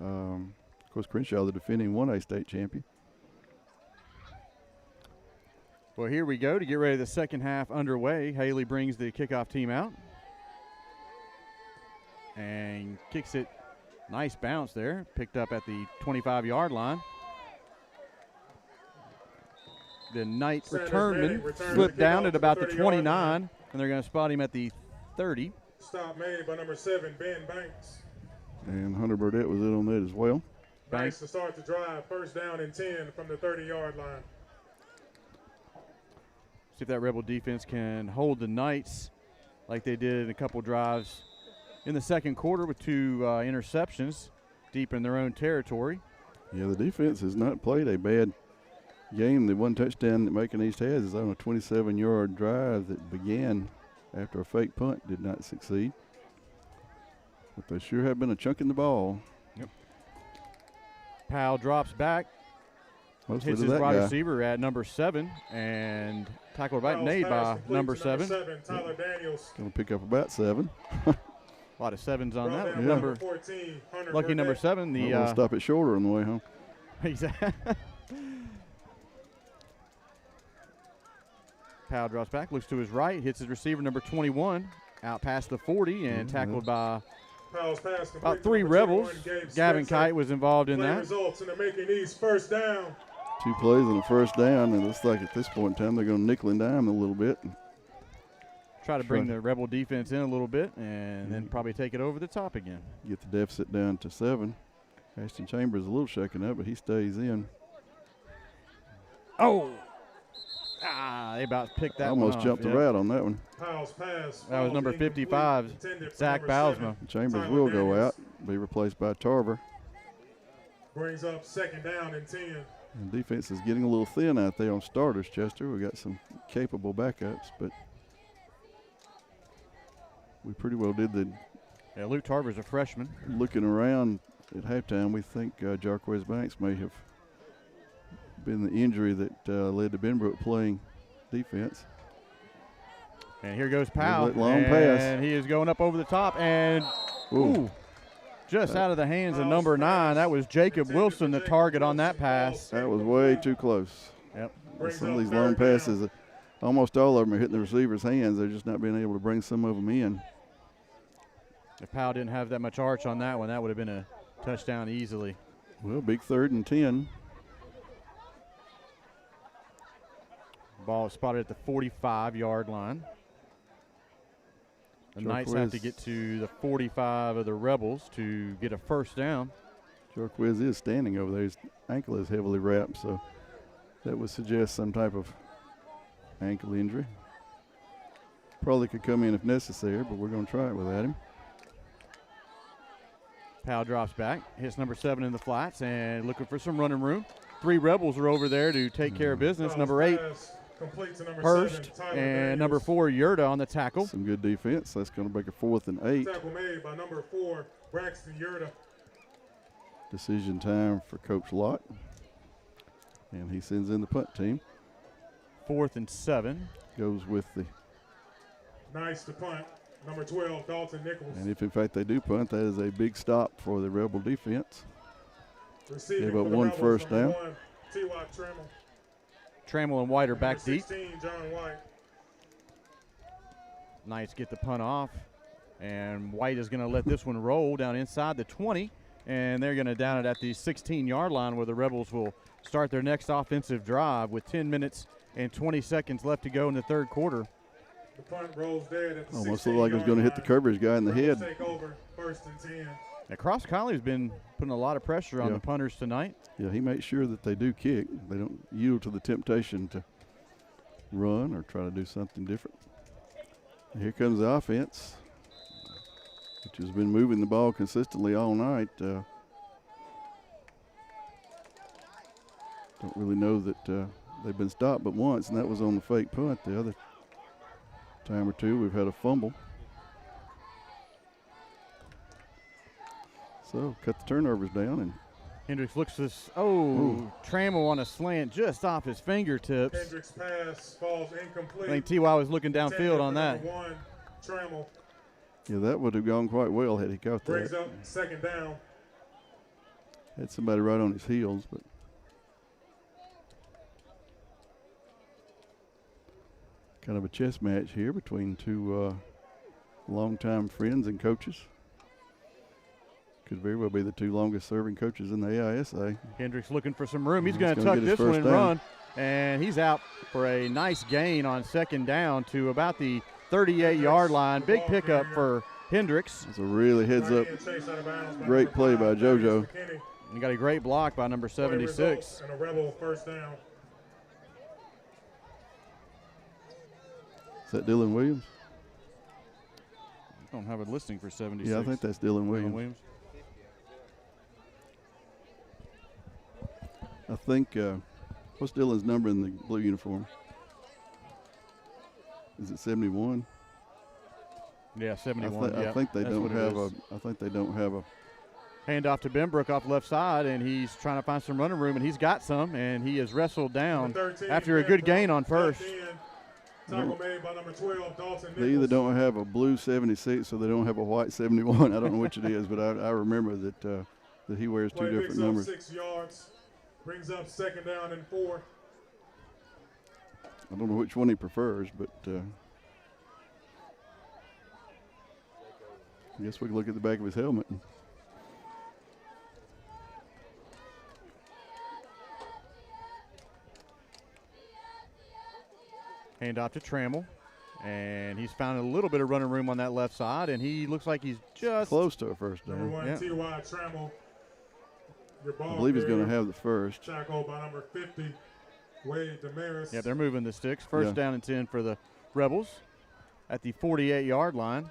Of course, Crenshaw, the defending 1A state champion. Well, here we go to get ready. The second half underway. Haley brings the kickoff team out and kicks it. Nice bounce there. Picked up at the 25-yard line. The Knight returnman slipped down at about the 29, and they're going to spot him at the 30. Stop made by number 7, Ben Banks. And Hunter Burdett was in on that as well. Banks to start the drive. First down and 10 from the 30-yard line. See if that Rebel defense can hold the Knights like they did in a couple drives in the second quarter with 2 interceptions deep in their own territory. Yeah, the defense has not played a bad game. The one touchdown that Macon-East has is on a 27-yard drive that began after a fake punt did not succeed. But they sure have been a chunk in the ball. Yep. Powell drops back. Mostly hits his wide receiver at number 7 and tackled right made by number 7. Tyler Daniels. Going to pick up about 7. A lot of 7s on that. Number 14, lucky number 7. We'll stop it shorter on the way home. Exactly. Powell drops back, looks to his right, hits his receiver number 21 out past the 40 and tackled by about 3 Rebels. Gavin Kite was involved in that. Results in the Macon-East first down. 2 plays and a first down, and it looks like at this point in time they're going to nickel and dime a little bit. Try to bring the Rebel defense in a little bit and then probably take it over the top again. Get the deficit down to 7. Ashton Chambers a little shaken up, but he stays in. Oh! They about picked that almost one jumped the route on that one. That was number 55, Zach Bausma. Chambers will go out, be replaced by Tarver. Brings up second down and 10. And defense is getting a little thin out there on starters, Chester. We got some capable backups, but we pretty well did the. Yeah, Luke Tarver's a freshman. Looking around at halftime, we think Jarquez Banks may have been the injury that led to Benbrook playing defense. And here goes Powell. Long pass. And he is going up over the top and just out of the hands of number 9. That was Jacob Wilson, the target on that pass. That was way too close. Yep. Some of these long passes, almost all of them are hitting the receiver's hands. They're just not being able to bring some of them in. If Powell didn't have that much arch on that one, that would have been a touchdown easily. Well, big 3rd and 10. Ball spotted at the 45-yard line. The Knights have to get to the 45 of the Rebels to get a first down. Jarquez is standing over there. His ankle is heavily wrapped, so that would suggest some type of ankle injury. Probably could come in if necessary, but we're going to try it without him. Powell drops back, hits number 7 in the flats, and looking for some running room. 3 Rebels are over there to take care of business. Number 8, Hurst, and number 4, Yurda on the tackle. Some good defense. That's going to make a 4th and 8. Tackle made by number 4, Braxton Yurda. Decision time for Coach Lott. And he sends in the punt team. 4th and 7. Goes with the. Nice to punt. Number 12, Dalton Nichols. And if in fact they do punt, that is a big stop for the Rebel defense. Receiving Gave up for the one Rebels, first number down. 1, T.Y. Trammell. Trammell and White are back Number deep. 16, John White. Knights get the punt off, and White is going to let this one roll down inside the 20, and they're going to down it at the 16-yard line where the Rebels will start their next offensive drive with 10 minutes and 20 seconds left to go in the third quarter. The punt rolls dead at the Almost looked like it was going to hit the coverage guy in the head. Take over, 1st and 10. Now, Cross Colley's been putting a lot of pressure on Yeah. the punters tonight. Yeah, he makes sure that they do kick. They don't yield to the temptation to run or try to do something different. Here comes the offense, which has been moving the ball consistently all night. Don't really know that they've been stopped but once, and that was on the fake punt. The other time or two, we've had a fumble. So cut the turnovers down. And Hendricks looks this. Oh, Trammell on a slant just off his fingertips. Hendricks' pass falls incomplete. I think T.Y. was looking downfield on that. Number 1, Trammell. yeah, that would have gone quite well had he caught Brings that. up 2nd down. Had somebody right on his heels, but kind of a chess match here between two longtime friends and coaches. Could very well be the two longest serving coaches in the AISA. Hendricks looking for some room. He's He's going to gonna tuck get his this one first and down. run. And he's out for a nice gain on 2nd down to about the 38-yard line. Big pickup for Hendricks. It's a really heads up, Chase out of bounds by great play number by 5, JoJo. McKinney. And got a great block by number Play 76. results and a Rebel 1st down. Is that Dylan Williams? Don't have it listing for 76. Yeah, I think that's Dylan Dylan Williams. I think, what's Dylan's number in the blue uniform? Is it 71? Yeah, 71. I think they that's don't what it have is. I think they don't have a. Hand off to Benbrook off the left side, and he's trying to find some running room, and he's got some, and he is wrestled down 13, after a good gain on first. Tackle made by number 12, Dalton They either Nichols. don't have a blue 76 or they don't have a white 71. I don't know which it is, but I remember that he wears two Play different picks numbers. up 6 yards. Brings up 2nd down and 4. I don't know which one he prefers, but I guess we can look at the back of his helmet. Hand off to Trammell, and he's found a little bit of running room on that left side, and he looks like he's just Close to a first Number down. 1, Yeah. T.Y. Trammell. Your ball I believe he's going to carrier. have the first. Tackle by number 50, Wade Damaris. Yeah, they're moving the sticks. First Yeah. down and 10 for the Rebels at the 48-yard line.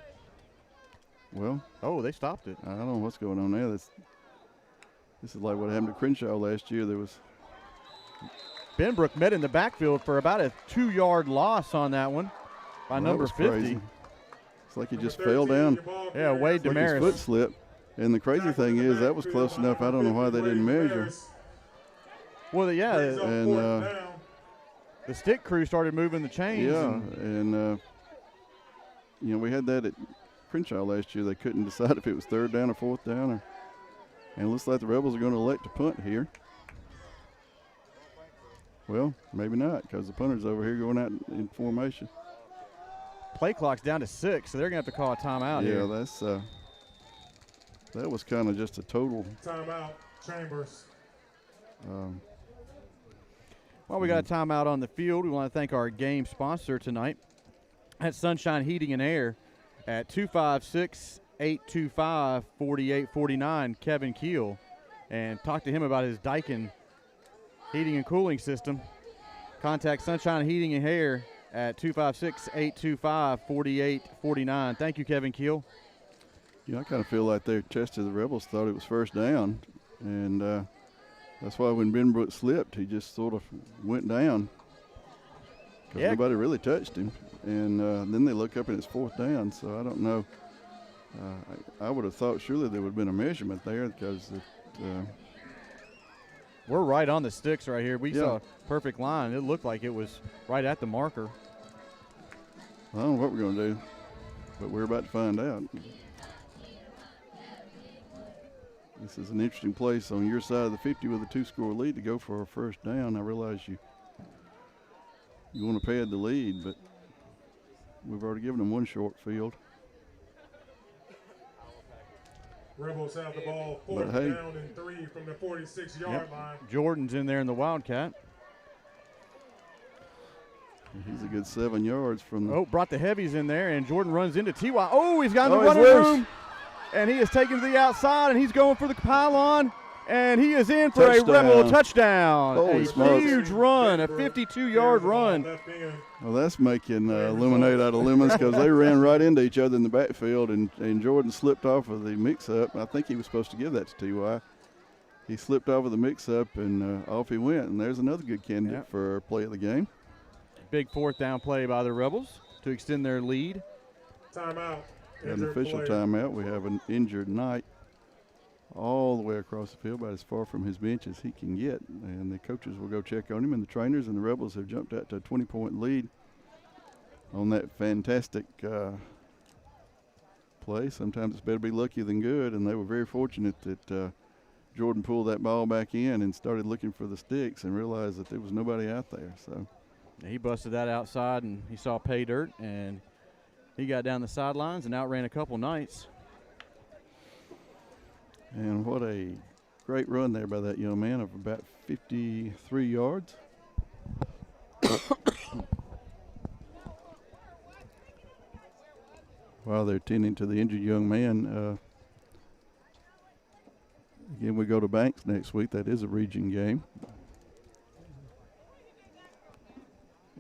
Well, Oh, they stopped it. I don't know what's going on there. This is like what happened to Crenshaw last year. There was Benbrook met in the backfield for about a 2-yard loss on that one by well, that number was 50. crazy. It's like he Number just fell 13, down. your ball Yeah, carrier. Wade Like his Damaris. foot slipped. And the crazy Tackle thing in the is that was backfield close by enough. I number don't know why 50, they didn't Wade measure. Damaris. Well, yeah, Brings up and, 4th down. the stick crew started moving the chains. Yeah, and and we had that at Crenshaw last year. They couldn't decide if it was 3rd down or 4th down, and it looks like the Rebels are going to elect to punt here. Well, maybe not, because the punter's over here going out in formation. play clock's down to 6, so they're going to have to call a timeout Yeah, here. that's that was kind of just a total. Timeout, Chambers. Well, we got a timeout on the field. We want to thank our game sponsor tonight at Sunshine Heating and Air at 256-825-4849, Kevin Keel, and talk to him about his Daikin heating and cooling system. Contact Sunshine Heating and Air at 256-825-4849. Thank you, Kevin Keel. I kind of feel like their chest of the Rebels thought it was 1st down, and that's why when Benbrook slipped, he just sort of went down because Yeah. nobody really touched him. And then they look up and it's 4th down, so I don't know. I would have thought surely there would have been a measurement there because We're right on the sticks right here. We Yeah. saw a perfect line. It looked like it was right at the marker. I don't know what we're going to do, but we're about to find out. This is an interesting place on your side of the 50 with a 2-score lead to go for a first down. I realize you want to pad the lead, but we've already given them one short field. Rebels have the ball, fourth down and 3 from the 46-yard line. Jordan's in there in the Wildcat. He's a good 7 yards from the. Oh, brought the heavies in there, and Jordan runs into T.Y. Oh, he's got in the he's running loose. room, and he is taken to the outside, and he's going for the pylon, and he is in for Touchdown. a Rebel touchdown. Holy a smokes. huge run, a 52-yard run. Well, that's making lemonade out of lemons because they ran right into each other in the backfield, and Jordan slipped off of the mix-up. I think he was supposed to give that to T.Y. He slipped off of the mix-up, and off he went. And there's another good candidate for play of the game. Big fourth down play by the Rebels to extend their lead. Timeout. An official timeout. We have an injured Knight all the way across the field, about as far from his bench as he can get. And the coaches will go check on him, and the trainers and the Rebels have jumped out to a 20-point lead on that fantastic play. Sometimes it's better to be lucky than good, and they were very fortunate that Jordan pulled that ball back in and started looking for the sticks and realized that there was nobody out there. So he busted that outside, and he saw pay dirt, and he got down the sidelines and outran a couple Knights. And what a great run there by that young man of about 53 yards. While they're tending to the injured young man, again, we go to Banks next week. That is a region game.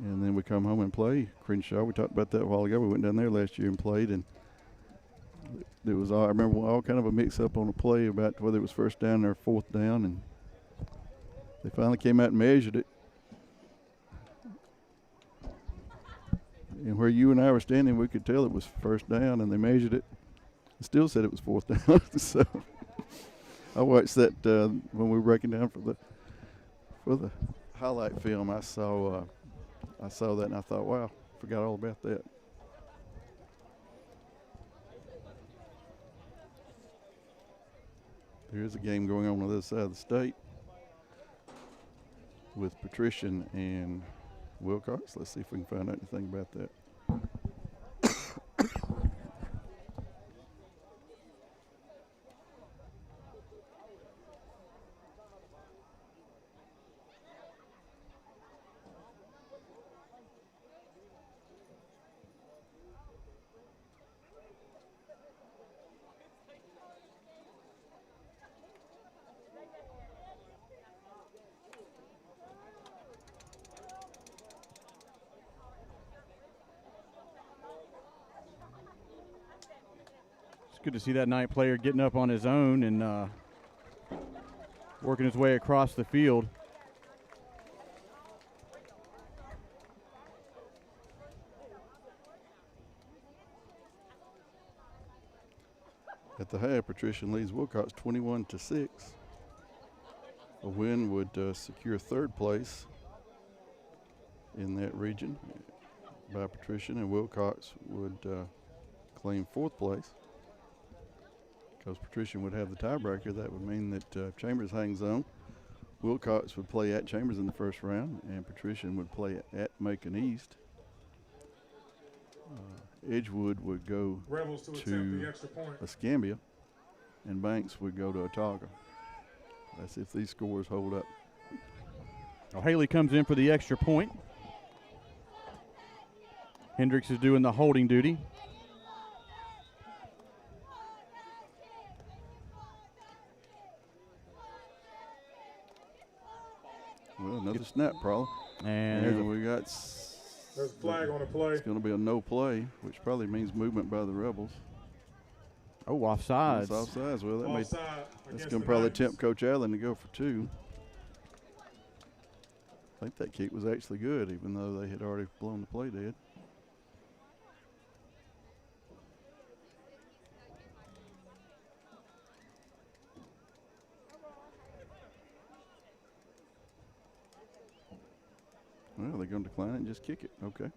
And then we come home and play Crenshaw. We talked about that a while ago. We went down there last year and played, and it was all, I remember all kind of a mix-up on a play about whether it was first down or fourth down, and they finally came out and measured it. And where you and I were standing, we could tell it was first down, and they measured it and still said it was fourth down. So I watched that when we were breaking down for the highlight film. I saw that, and I thought, wow, forgot all about that. There is a game going on the other side of the state with Patrician and Wilcox. Let's see if we can find out anything about that. Good to see that Knight player getting up on his own and working his way across the field. At the half, Patrician leads Wilcox 21-6. A win would secure third place in that region by Patrician, and Wilcox would claim fourth place. Because Patrician would have the tiebreaker, that would mean that Chambers hangs on. Wilcox would play at Chambers in the first round, and Patrician would play at Macon-East. Edgewood would go to Escambia, and Banks would go to Otaga. That's if these scores hold up. Haley comes in for the extra point. Hendricks is doing the holding duty. Well, another snap, probably. And we got. There's a flag on the play. It's going to be a no play, which probably means movement by the Rebels. Oh, offsides. It's offsides. Well, that's going to probably Knights. tempt Coach Allen to go for two. I think that kick was actually good, even though they had already blown the play dead. Well, they're going to decline it and just kick it. Okay.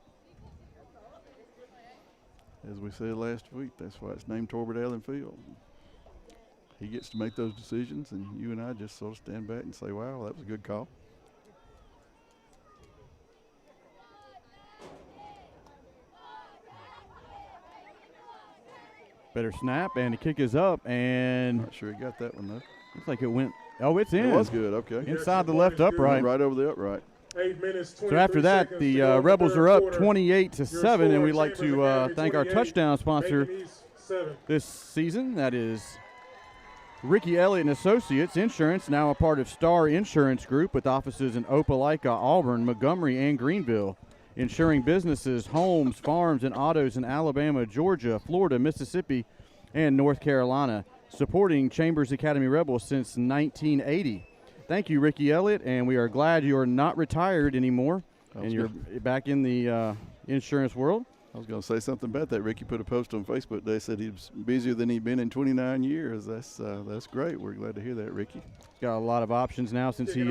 As we said last week, that's why it's named Torbert Allen Field. He gets to make those decisions, and you and I just sort of stand back and say, wow, that was a good call. Better snap, and the kick is up, and Not sure he got that one, though. looks like it went. Oh, it's in. It was good, okay. Inside the left upright. Right over the upright. 8 minutes, So after that, the Rebels are up 28-7, and we'd like to thank our touchdown sponsor this season. That is Ricky Elliott and Associates Insurance, now a part of Star Insurance Group with offices in Opelika, Auburn, Montgomery, and Greenville. Insuring businesses, homes, farms, and autos in Alabama, Georgia, Florida, Mississippi, and North Carolina. Supporting Chambers Academy Rebels since 1980. Thank you, Ricky Elliott, and we are glad you are not retired anymore, and you're back in the insurance world. I was going to say something about that. Ricky put a post on Facebook today, said he was busier than he'd been in 29 years. That's great. We're glad to hear that, Ricky. Got a lot of options now since he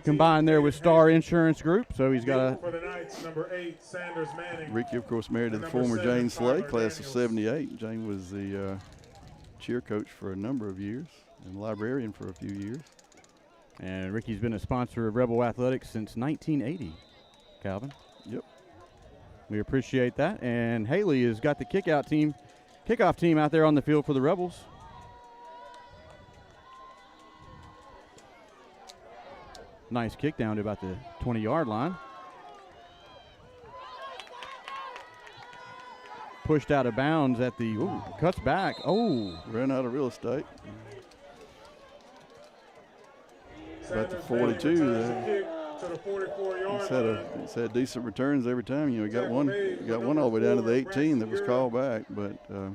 combined there with Star Insurance Group, so he's got a. For the Knights, number 8, Sanders Manning. Ricky, of course, married to the former 7, Jane Slay, Tyler class Daniels. of 78. Jane was the cheer coach for a number of years and librarian for a few years. And Ricky's been a sponsor of Rebel Athletics since 1980, Calvin. Yep. We appreciate that. And Haley has got the kickoff team out there on the field for the Rebels. Nice kick down to about the 20-yard line. Pushed out of bounds at the, cuts back. Oh. Ran out of real estate. About the 42 there. To the 44-yard He's had decent returns every time. You know, he got one all the way down to the 18 that was called back, but yeah,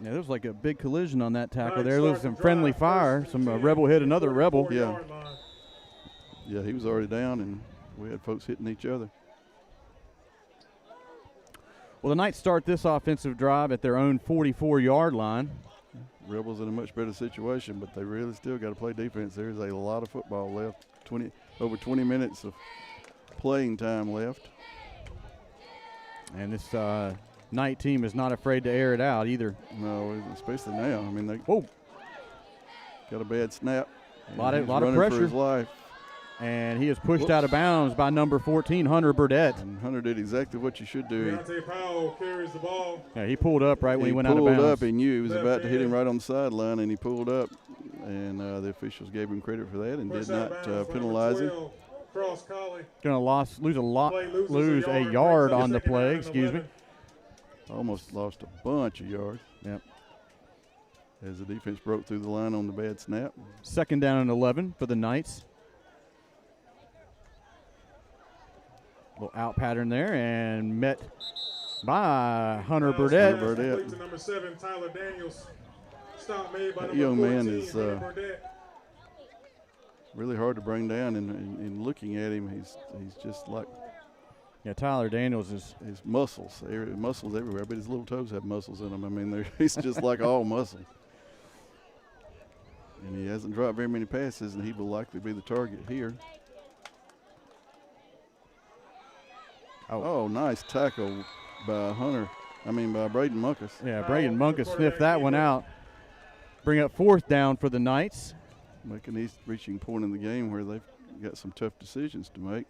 there was like a big collision on that tackle there. There was some friendly fire. Some Rebel hit another Rebel. yeah, he was already down, and we had folks hitting each other. Well, the Knights start this offensive drive at their own 44-yard line. Rebels in a much better situation, but they really still got to play defense. There's a lot of football left. Over 20 minutes of playing time left. And this Knight team is not afraid to air it out either. No, especially now. I mean, they got a bad snap. A lot of running pressure. for his life. And he is pushed out of bounds by number 14, Hunter Burdett. And Hunter did exactly what you should do. Deontay Powell carries the ball. Yeah, he pulled up right when he went out of pulled bounds. up. He knew he was about to hit him right on the sideline, and he pulled up. And the officials gave him credit for that and did not penalize him. Cross collie. Going to lose a yard on the play. Excuse me. Almost lost a bunch of yards. Yep. As the defense broke through the line on the bad snap. 2nd down and 11 for the Knights. Little out pattern there and met by Hunter Burdett. Burdett. To number 7, Tyler Daniels. Stop made by That number young 14, man is Hunter Burdett. really hard to bring down. And looking at him, he's just like Yeah, Tyler Daniels is. his muscles everywhere. But his little toes have muscles in them. I mean, he's just like all muscle. And he hasn't dropped very many passes, and he will likely be the target here. Oh, nice tackle by Braden Munkus. Yeah, Braden Munkus sniffed that one out. Bring up 4th down for the Knights. Macon-East reaching point in the game where they've got some tough decisions to make.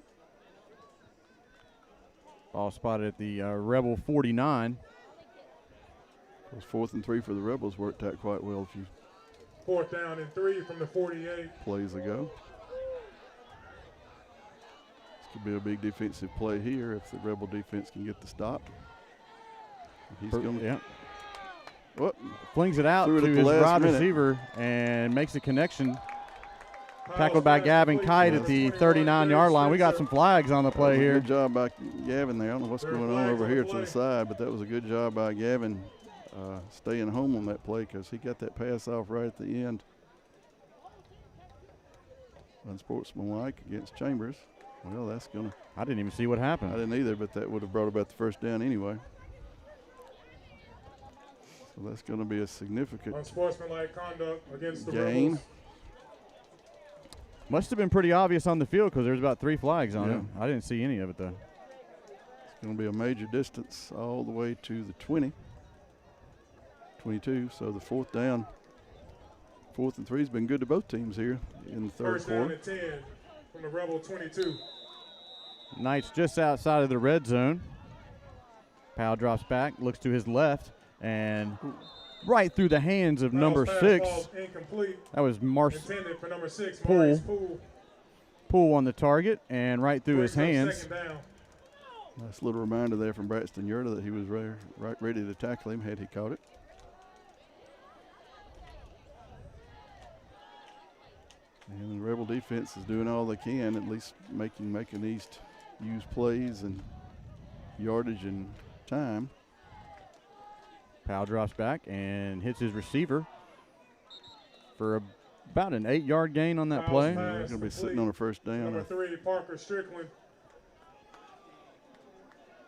Ball spotted at the Rebel 49. It was 4th and 3 for the Rebels, worked out quite well a few 4th down and 3 from the 48. plays ago. This could be a big defensive play here if the Rebel defense can get the stop. He's going to flings it out Threw it to at the his last wide minute. receiver and makes a connection. Tackled by Gavin Kite at the 39-yard line. We got some flags on the play here. Good job by Gavin there. I don't know what's going on over here to the side, but that was a good job by Gavin staying home on that play because he got that pass off right at the end. Unsportsmanlike against Chambers. Well, that's going to. I didn't even see what happened. I didn't either, but that would have brought about the 1st down anyway. So that's going to be a significant Unsportsmanlike conduct against the gain. Rebels. Must have been pretty obvious on the field because there's about 3 flags on Yeah. it. I didn't see any of it, though. It's going to be a major distance all the way to the 20. 22, so the 4th down. 4th and 3 has been good to both teams here in the third First down quarter. and 10 from the Rebel 22. Knights just outside of the red zone. Powell drops back, looks to his left, and right through the hands of number Pass 6. ball incomplete. That was Intended for number 6, Poole. Maurice Poole. Poole on the target, and right through his Brings up hands. second down. Nice little reminder there from Braxton Yerta that he was ready to tackle him had he caught it. And the Rebel defense is doing all they can, at least making Macon-East use plays and yardage and time. Powell drops back and hits his receiver for about an 8-yard gain on that play. They're going to be sitting on a first down. Number 3, Parker Strickland.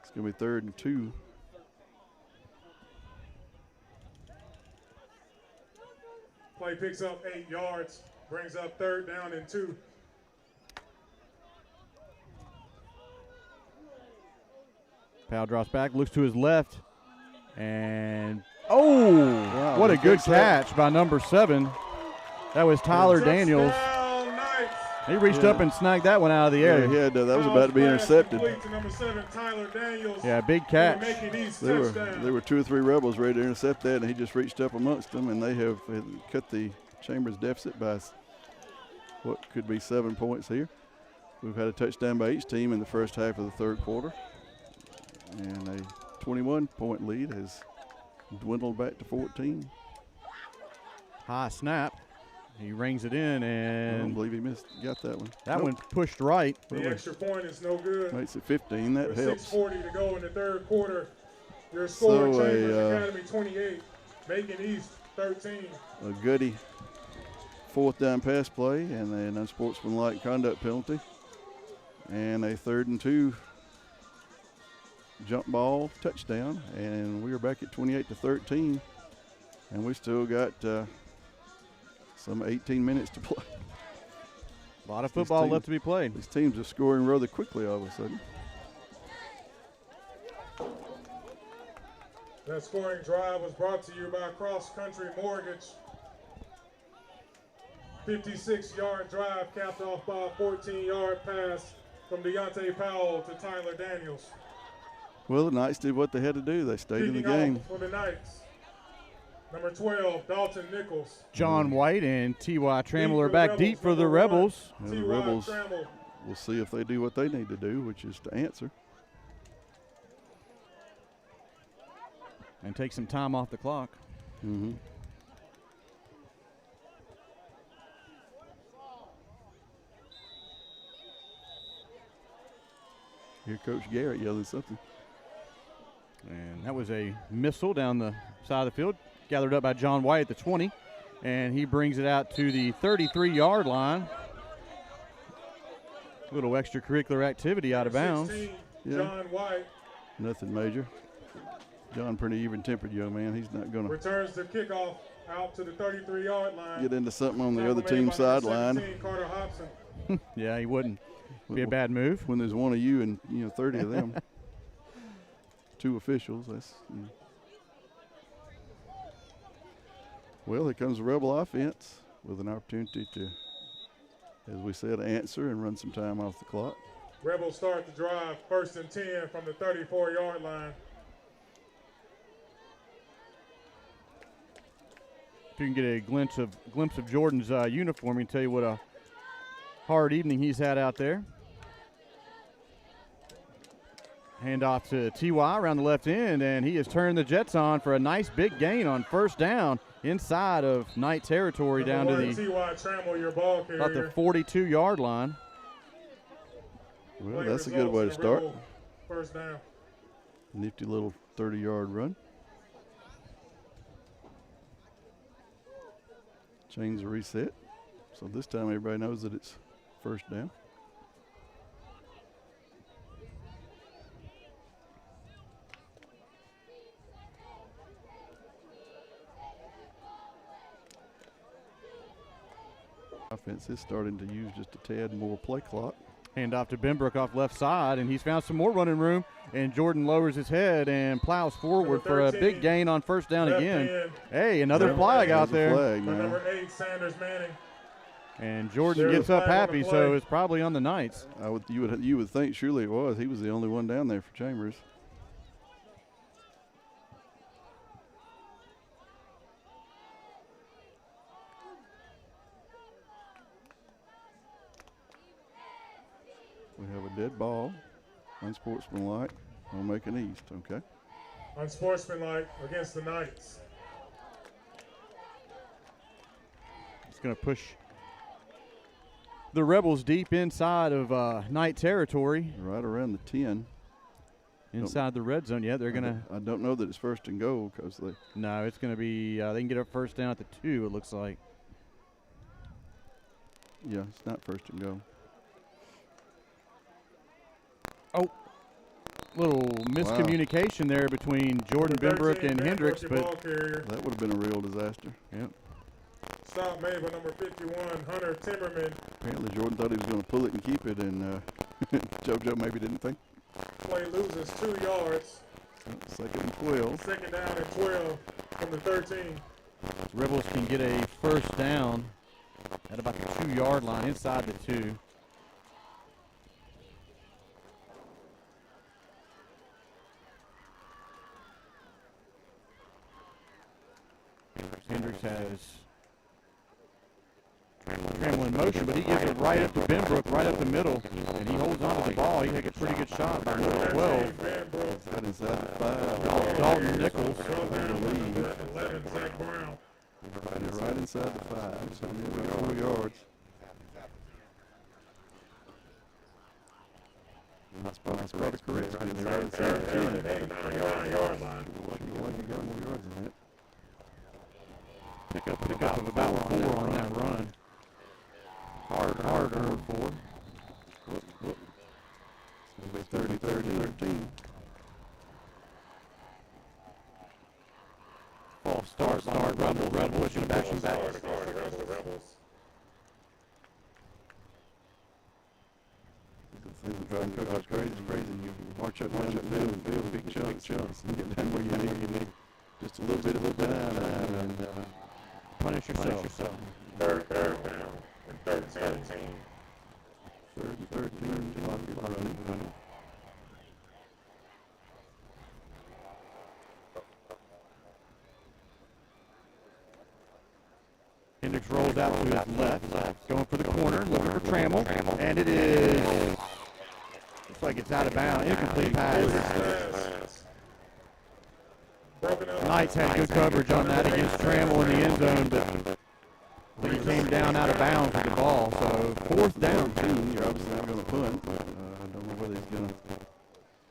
It's going to be 3rd and 2. Play picks up 8 yards. Brings up 3rd down and 2. Powell drops back, looks to his left, and wow, what a good catch by number 7. That was Tyler Daniels. He reached up and snagged that one out of the air. Yeah, that was about to be intercepted. To number 7, Tyler Daniels. Yeah, big catch. There were 2 or 3 Rebels ready to intercept that, and he just reached up amongst them, and they have cut the Chambers deficit by what could be 7 points here. We've had a touchdown by each team in the first half of the third quarter, and a 21-point lead has dwindled back to 14. High snap. He rings it in, and I don't believe he got that one. That one pushed right. The extra point is no good. Makes it 15. That helps. 6:40 to go in the third quarter. Your score, So Chambers Academy 28, Macon-East 13. A goody 4th down pass play and an unsportsmanlike conduct penalty. And a 3rd and 2 jump ball touchdown. And we are back at 28-13. And we still got some 18 minutes to play. A lot of football left to be played. These teams are scoring rather quickly all of a sudden. That scoring drive was brought to you by Cross Country Mortgage. 56-yard drive capped off by a 14-yard pass from Deontay Powell to Tyler Daniels. Well, the Knights did what they had to do. They stayed in the Kicking off game. for the Knights. Number 12, Dalton Nichols. John White and T.Y. Trammell are the back Rebels, deep for the number Rebels. And the T.Y. Rebels Trammell. will see if they do what they need to do, which is to answer. And take some time off the clock. Mm-hmm. Hear Coach Garrett yelling something. And that was a missile down the side of the field, gathered up by John White at the 20. And he brings it out to the 33-yard line. A little extracurricular activity out of bounds. 16, Yeah. John White Nothing major. John, pretty even-tempered young man. He's not going to returns the kickoff out to the 33-yard line. get into something on the Tackle other made team's by number sideline 17, Carter Hobson. Yeah, he wouldn't be a bad move. when there's one of you and 30 of them. 2 officials. That's. Well, here comes the Rebel offense with an opportunity to, as we said, answer and run some time off the clock. Rebels start the drive, 1st and 10 from the 34-yard line. If you can get a glimpse of Jordan's uniform, he can tell you what a hard evening he's had out there. Handoff to T.Y. around the left end, and he has turned the Jets on for a nice big gain on 1st down inside of Knight territory down to the T.Y. Trammell, your ball carrier. about the 42-yard line. Well, Play that's a good way to results, the start. Rebel 1st down. Nifty little 30-yard run. Chains are reset. So this time everybody knows that it's 1st down. Offense is starting to use just a tad more play clock. Hand off to Benbrook off left side, and he's found some more running room. And Jordan lowers his head and plows forward for a big gain on first down again. Hey, another flag out there. Flag, number 8, Sanders Manning. And Jordan gets up happy, so it's probably on the Knights. You would think surely it was. He was the only one down there for Chambers. We have a dead ball, unsportsmanlike, on Macon-East, okay. Unsportsmanlike against the Knights. It's going to push the Rebels deep inside of Knight territory. Right around the 10. Inside the red zone, yeah, they're going to. I don't know that it's first and goal because they. No, it's going to be, they can get a first down at the 2, it looks like. Yeah, it's not first and goal. Oh, little miscommunication there between Jordan Benbrook and Hendricks, but that would have been a real disaster. Yep. Stop made by number 51, Hunter Timmerman. Apparently Jordan thought he was going to pull it and keep it, and JoJo maybe didn't think. Play loses 2 yards. Second and 12. Second down and 12 from the 13. Rebels can get a first down at about the 2-yard line inside the 2. Hendricks has Trammell in motion, but he gives it right up to Benbrook, right up the middle, and he holds on to the ball. He takes a pretty good shot by number 12. That is inside the 5. Dalton Nichols. 11, Zach Brown. Right inside the 5, so nearly 4 yards. That's probably correct. They're right inside the 10. 9-yard line. You got more yards than that. Pick up of about 4 on that run. Hard 4. It's going to be 13. False start. Rebel pushing back. It's driving coach crazy. You march up down the field, big chunks, and get down where you need. Just a little bit of time, and punish yourself. Third down and 13. Third and 13, running. Hendricks rolls out to his left, going for the corner, looking for Trammell, and it is, looks like it's out of bounds, incomplete pass. Knights had good coverage on that against Trammell in the end zone, but he came down out of bounds with the ball, so 4th down. You're obviously not going to punt. I don't know whether he's going to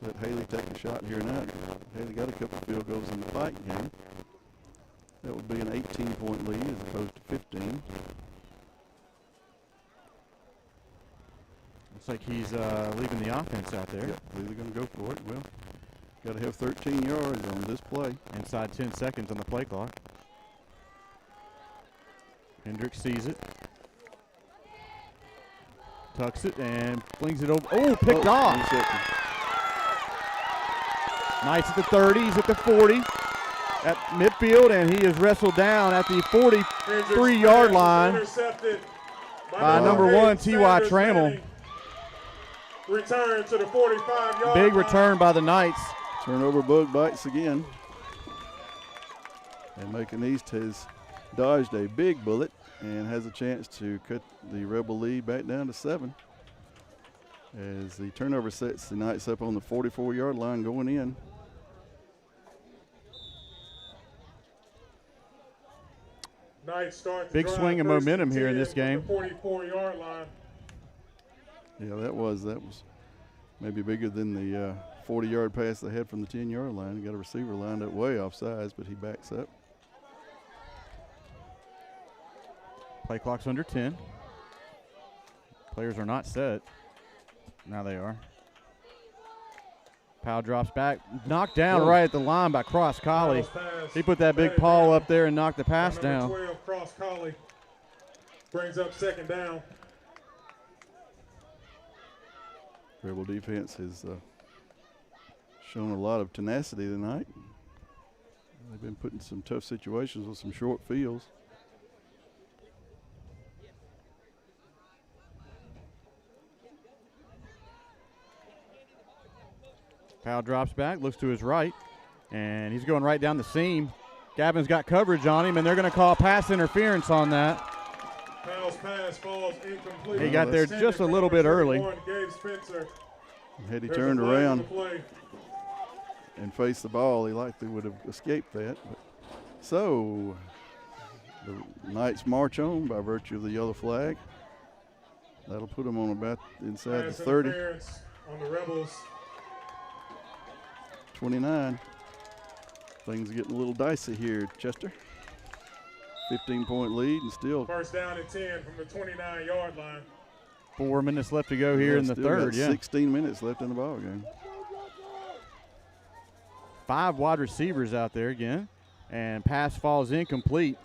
let Haley take a shot here or not. Haley got a couple of field goals in the fight game. That would be an 18-point lead as opposed to 15. Looks like he's leaving the offense out there. Yep, really going to go for it. Well, got to have 13 yards on this play. Inside 10 seconds on the play clock. Hendricks sees it. Tucks it and flings it over. Oh, picked off. Knights at the 30. He's at the 40. At midfield, and he is wrestled down at the 43-yard line by number 1, T.Y. Trammell. Return to the 45-yard Big return by the Knights. Turnover bug bites again. And Macon-East has dodged a big bullet and has a chance to cut the Rebel lead back down to 7. As the turnover sets the Knights up on the 44-yard line going in. Big swing of momentum here in this game. 44-yard line. Yeah, that was maybe bigger than the 40-yard pass they had from the 10-yard line. He got a receiver lined up way off sides, but he backs up. Play clock's under 10. Players are not set. Now they are. Powell drops back, knocked down right at the line by Cross Collie. He put that big paw up there and knocked the pass down. 12, Cross Collie. Brings up second down. Rebel defense has shown a lot of tenacity tonight. They've been put in some tough situations with some short fields. Powell drops back, looks to his right, and he's going right down the seam. Gavin's got coverage on him, and they're going to call pass interference on that. Powell's pass falls incomplete. He got there just a little bit early. Had he turned around and faced the ball, he likely would have escaped that. But so the Knights march on by virtue of the yellow flag. That'll put them on about inside the 30. On the Rebels. 29. Things are getting a little dicey here, Chester. 15-point lead and still. First down and 10 from the 29-yard line. 4 minutes left to go here in the third. 16 minutes left in the ball game. 5 wide receivers out there again, and pass falls incomplete.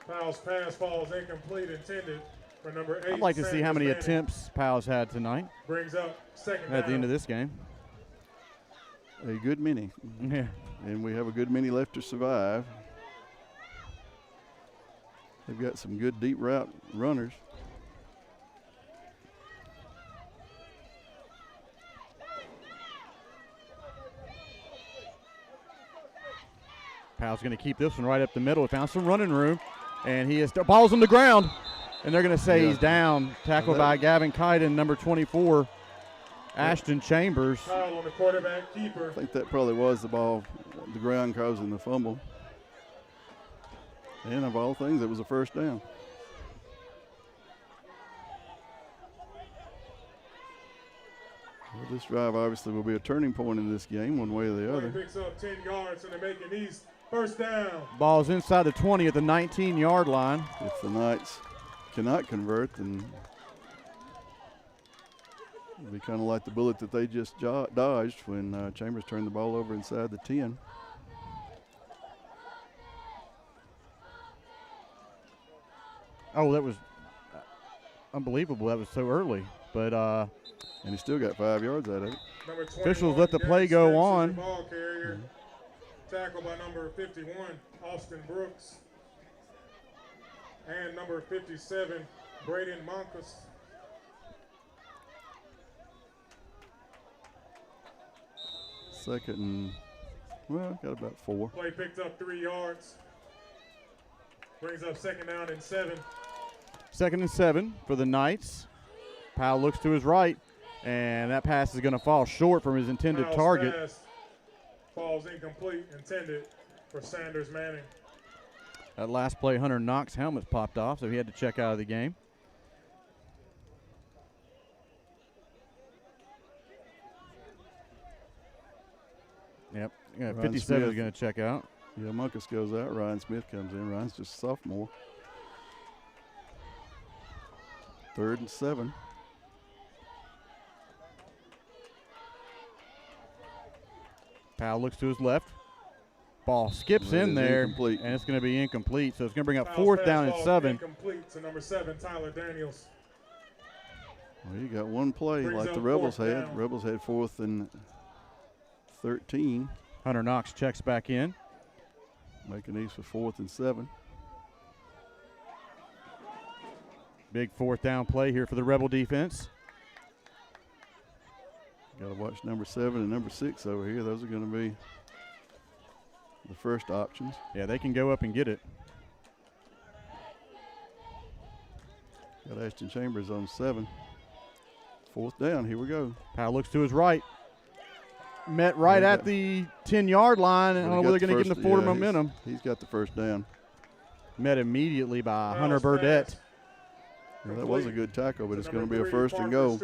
Powell's pass falls incomplete, intended for number 8. I'd like to see how many Manning. attempts Powell's had tonight. Brings up second at down. the end of this game. A good many. Yeah. And we have a good many left to survive. They've got some good deep route runners. Powell's going to keep this one right up the middle. Found some running room, and he is ball's on the ground, and they're going to say he's down. Tackled by Gavin Kiden, number 24, Ashton Chambers. Foul on the quarterback keeper. I think that probably was the ball, the ground causing the fumble. And of all things, it was a first down. Well, this drive obviously will be a turning point in this game, one way or the other. Picks up 10 yards in the Macon-East. First down. Ball's inside the 20 at the 19-yard line. If the Knights cannot convert, then it'll be kind of like the bullet that they just dodged when Chambers turned the ball over inside the 10. Oh, that was unbelievable. That was so early. But and he still got 5 yards out of it. Officials let the play go on. Ball carrier. Tackled by number 51, Austin Brooks. And number 57, Braden Monkus. Second and, well, got about 4. Play picked up 3 yards. Brings up second down and 7. 2nd and 7 for the Knights. Powell looks to his right, and that pass is going to fall short from his intended Powell's target. pass falls incomplete, intended for Sanders Manning. That last play, Hunter Knox' helmet popped off, so he had to check out of the game. Yep, 57 is going to check out. Yeah, Munkus goes out. Ryan Smith comes in. Ryan's just a sophomore. 3rd and 7. Powell looks to his left. Ball skips in there, incomplete. And it's going to be incomplete. So it's going to bring up Powell's 4th down and pass 7. Incomplete to number 7, Tyler Daniels. Well, you got one play Brings like up the Rebels 4th had. down. Rebels had 4th and 13. Hunter Knox checks back in. Macon-East for 4th and 7. Big 4th down play here for the Rebel defense. Got to watch number 7 and number 6 over here. Those are going to be the first options. Yeah, they can go up and get it. Got Ashton Chambers on 7. 4th down. Here we go. Powell looks to his right. Met right at the 10-yard line. I don't know whether they're going to give him the forward momentum. He's got the first down. Met immediately by Hunter Burdett. Yeah, that was a good tackle, but it's going to be a first and goal.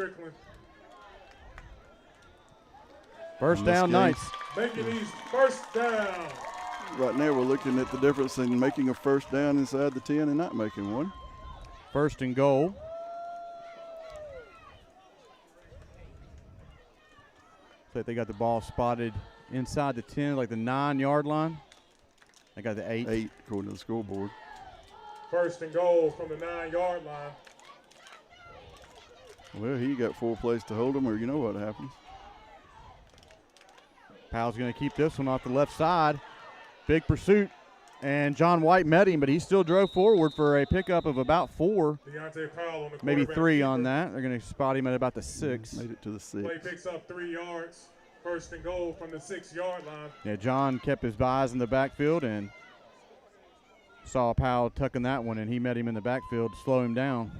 First down, Knights. Macon-East, first down. Right now we're looking at the difference in making a first down inside the 10 and not making one. 1st and goal. So they got the ball spotted inside the 10, like the 9-yard line. They got the 8. 8, according to the scoreboard. First and goal from the 9-yard line. Well, he got 4 plays to hold him, or you know what happens. Powell's going to keep this one off the left side. Big pursuit, and John White met him, but he still drove forward for a pickup of about 4, Powell on the maybe 3 on keeper. that. They're going to spot him at about the 6. Made it to the 6. Play picks up 3 yards. First and goal from the 6-yard line. Yeah, John kept his eyes in the backfield and saw Powell tucking that one, and he met him in the backfield to slow him down.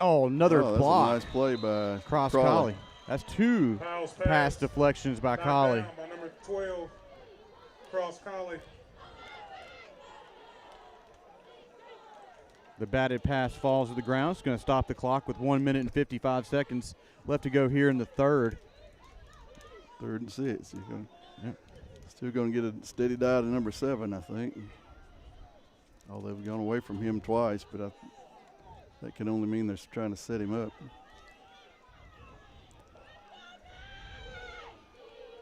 Oh, another that's block. a nice play by Cross Crawley. Collie. That's 2 pass deflections by Collie. By number 12, Cross Collie. The batted pass falls to the ground. It's going to stop the clock with 1 minute and 55 seconds left to go here in the third. 3rd and 6. Still going to get a steady dive to number 7, I think. Although they've gone away from him twice, but that can only mean they're trying to set him up.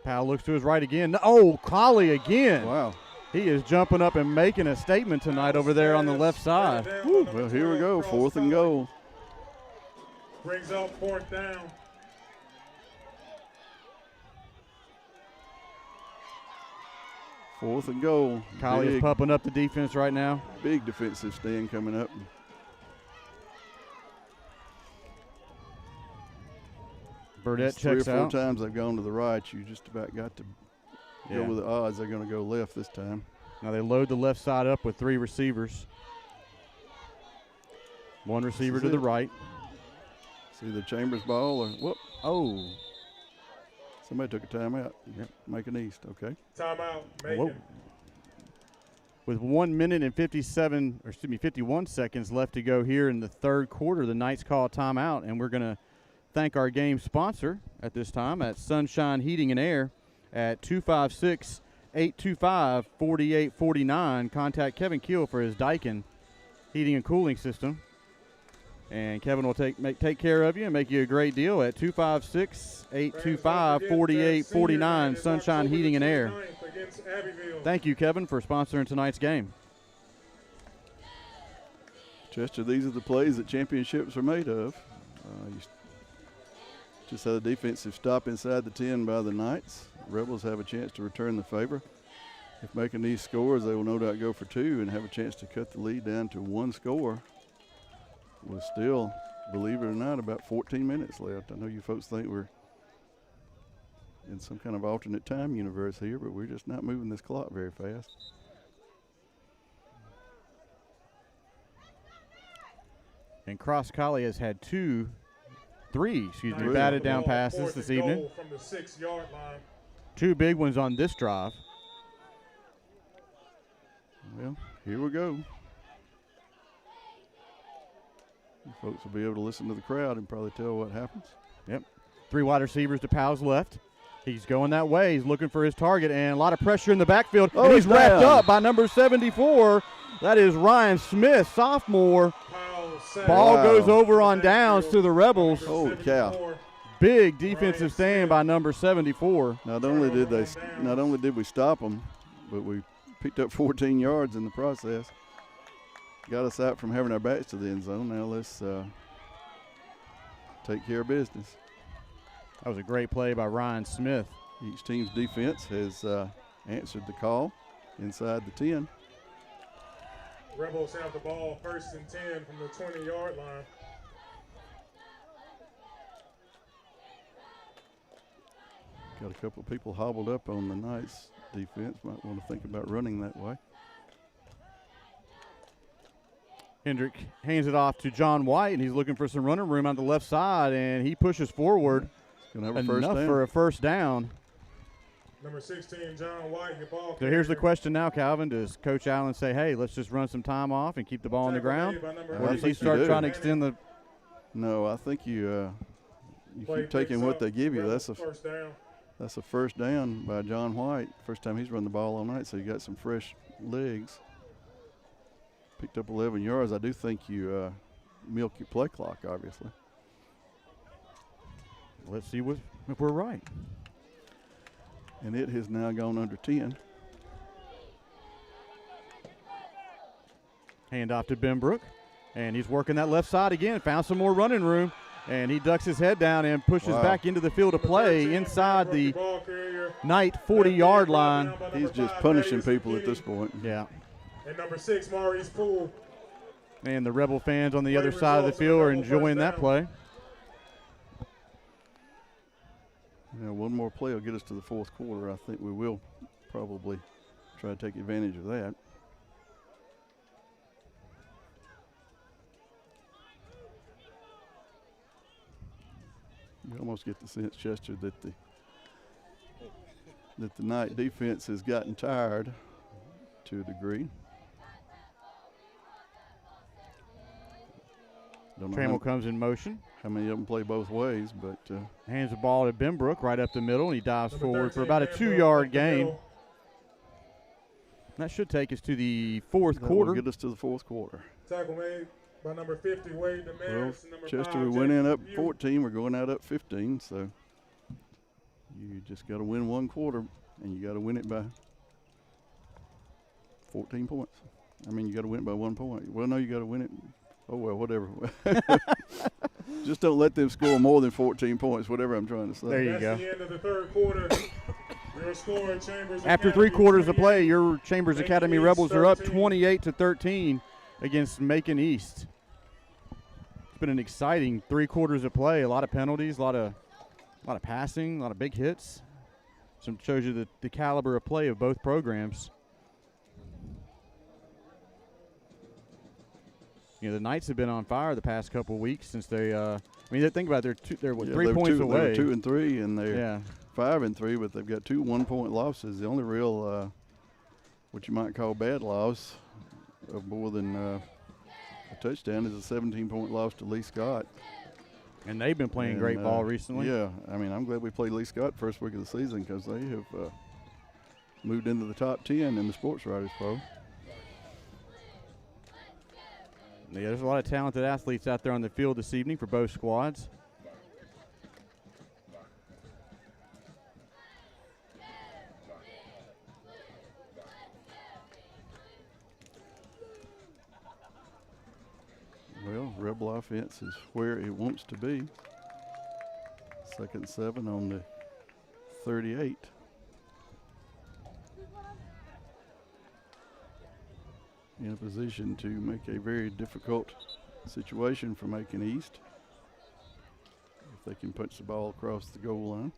Powell looks to his right again. Oh, Collie again. Wow. He is jumping up and making a statement tonight over there on the left side. Well, here we go, 4th and goal. Brings up 4th down. Fourth and goal. Collie is pumping up the defense right now. Big defensive stand coming up. Burdette Three or checks four out. times they've gone to the right. You just about got to go with the odds. They're going to go left this time. Now they load the left side up with 3 receivers. 1 receiver to the right. See the Chambers ball or whoop. Oh. Somebody took a timeout. Yep. Macon-East, okay. Timeout, Macon. Whoa. With 1 minute and 51 seconds left to go here in the third quarter, the Knights call a timeout, and we're going to thank our game sponsor at this time at Sunshine Heating and Air at 256-825-4849. Contact Kevin Keel for his Daikin heating and cooling system. And Kevin will take care of you and make you a great deal at 256-825-4849, Sunshine Heating and Air. Thank you, Kevin, for sponsoring tonight's game. Chester, these are the plays that championships are made of. You just had a defensive stop inside the 10 by the Knights. Rebels have a chance to return the favor. If Macon-East scores, they will no doubt go for 2 and have a chance to cut the lead down to 1 score. With still, believe it or not, about 14 minutes left. I know you folks think we're in some kind of alternate time universe here, but we're just not moving this clock very fast. And Cross Collie has had three batted down passes this evening. From the 6-yard line. 2 big ones on this drive. Well, here we go. You folks will be able to listen to the crowd and probably tell what happens. Yep. 3 wide receivers to Powell's left. He's going that way. He's looking for his target, and a lot of pressure in the backfield. Oh, and he's wrapped down. up by number 74. That is Ryan Smith, sophomore. Ball goes over on downs to the Rebels. Holy cow. Big defensive stand by number 74. Not only did we stop them, but we picked up 14 yards in the process. Got us out from having our backs to the end zone. Now let's take care of business. That was a great play by Ryan Smith. Each team's defense has answered the call inside the 10. Rebels have the ball 1st and 10 from the 20-yard line. Got a couple of people hobbled up on the Knights defense. Might want to think about running that way. Hendrick hands it off to John White, and he's looking for some running room on the left side, and he pushes forward Gonna have a enough first down. for a first down. Number 16, John White, your ball. So here's the question now, Calvin. Does Coach Allen say, hey, let's just run some time off and keep the ball on the ground? Or does he start trying to extend the – No, I think you keep taking what they give you. That's a first down by John White. First time he's run the ball all night, so you got some fresh legs. Picked up 11 yards. I do think you milk your play clock, obviously. Let's see if we're right. And it has now gone under 10. Hand off to Benbrook. And he's working that left side again. Found some more running room. And he ducks his head down and pushes back into the field of play inside the Knight 40-yard line. He's just punishing people at this point. Yeah. And number 6, Maurice Poole. And the Rebel fans on the other side of the field are enjoying that play. Yeah, one more play will get us to the fourth quarter. I think we will probably try to take advantage of that. You almost get the sense, Chester, that the Knight defense has gotten tired to a degree. Trammell comes in motion. How many of them play both ways, but hands the ball to Benbrook right up the middle, and he dives forward for about a 2-yard gain. That should take us to the fourth quarter. Get us to the fourth quarter. Tackle made by number 50, Wade Damaris. Well, Chester, we went in up 14. We're going out up 15, so you just got to win one quarter, and you got to win it by 14 points. I mean, you got to win it by 1 point. Well, no, you got to win it. Oh, well, whatever. Just don't let them score more than 14 points, whatever I'm trying to say. There you go. That's the end of the third quarter. Your score, Chambers After 3 quarters of play, your Chambers Academy Rebels are up 28-13 against Macon-East. It's been an exciting 3 quarters of play. A lot of penalties, a lot of passing, a lot of big hits. Some shows you the caliber of play of both programs. You know, the Knights have been on fire the past couple of weeks since they. I mean, think about it, they're 3 points away. They're 2 and 3, and they're 5 and 3, but they've got 2 1-point losses. The only real, what you might call bad loss, of more than a touchdown is a 17-point loss to Lee Scott. And they've been playing great ball recently. Yeah, I mean, I'm glad we played Lee Scott first week of the season because they have moved into the top 10 in the Sports Writers Pro. Yeah, there's a lot of talented athletes out there on the field this evening for both squads. Well, Rebel offense is where it wants to be. 2nd and 7 on the 38. In a position to make a very difficult situation for Macon-East if they can punch the ball across the goal line.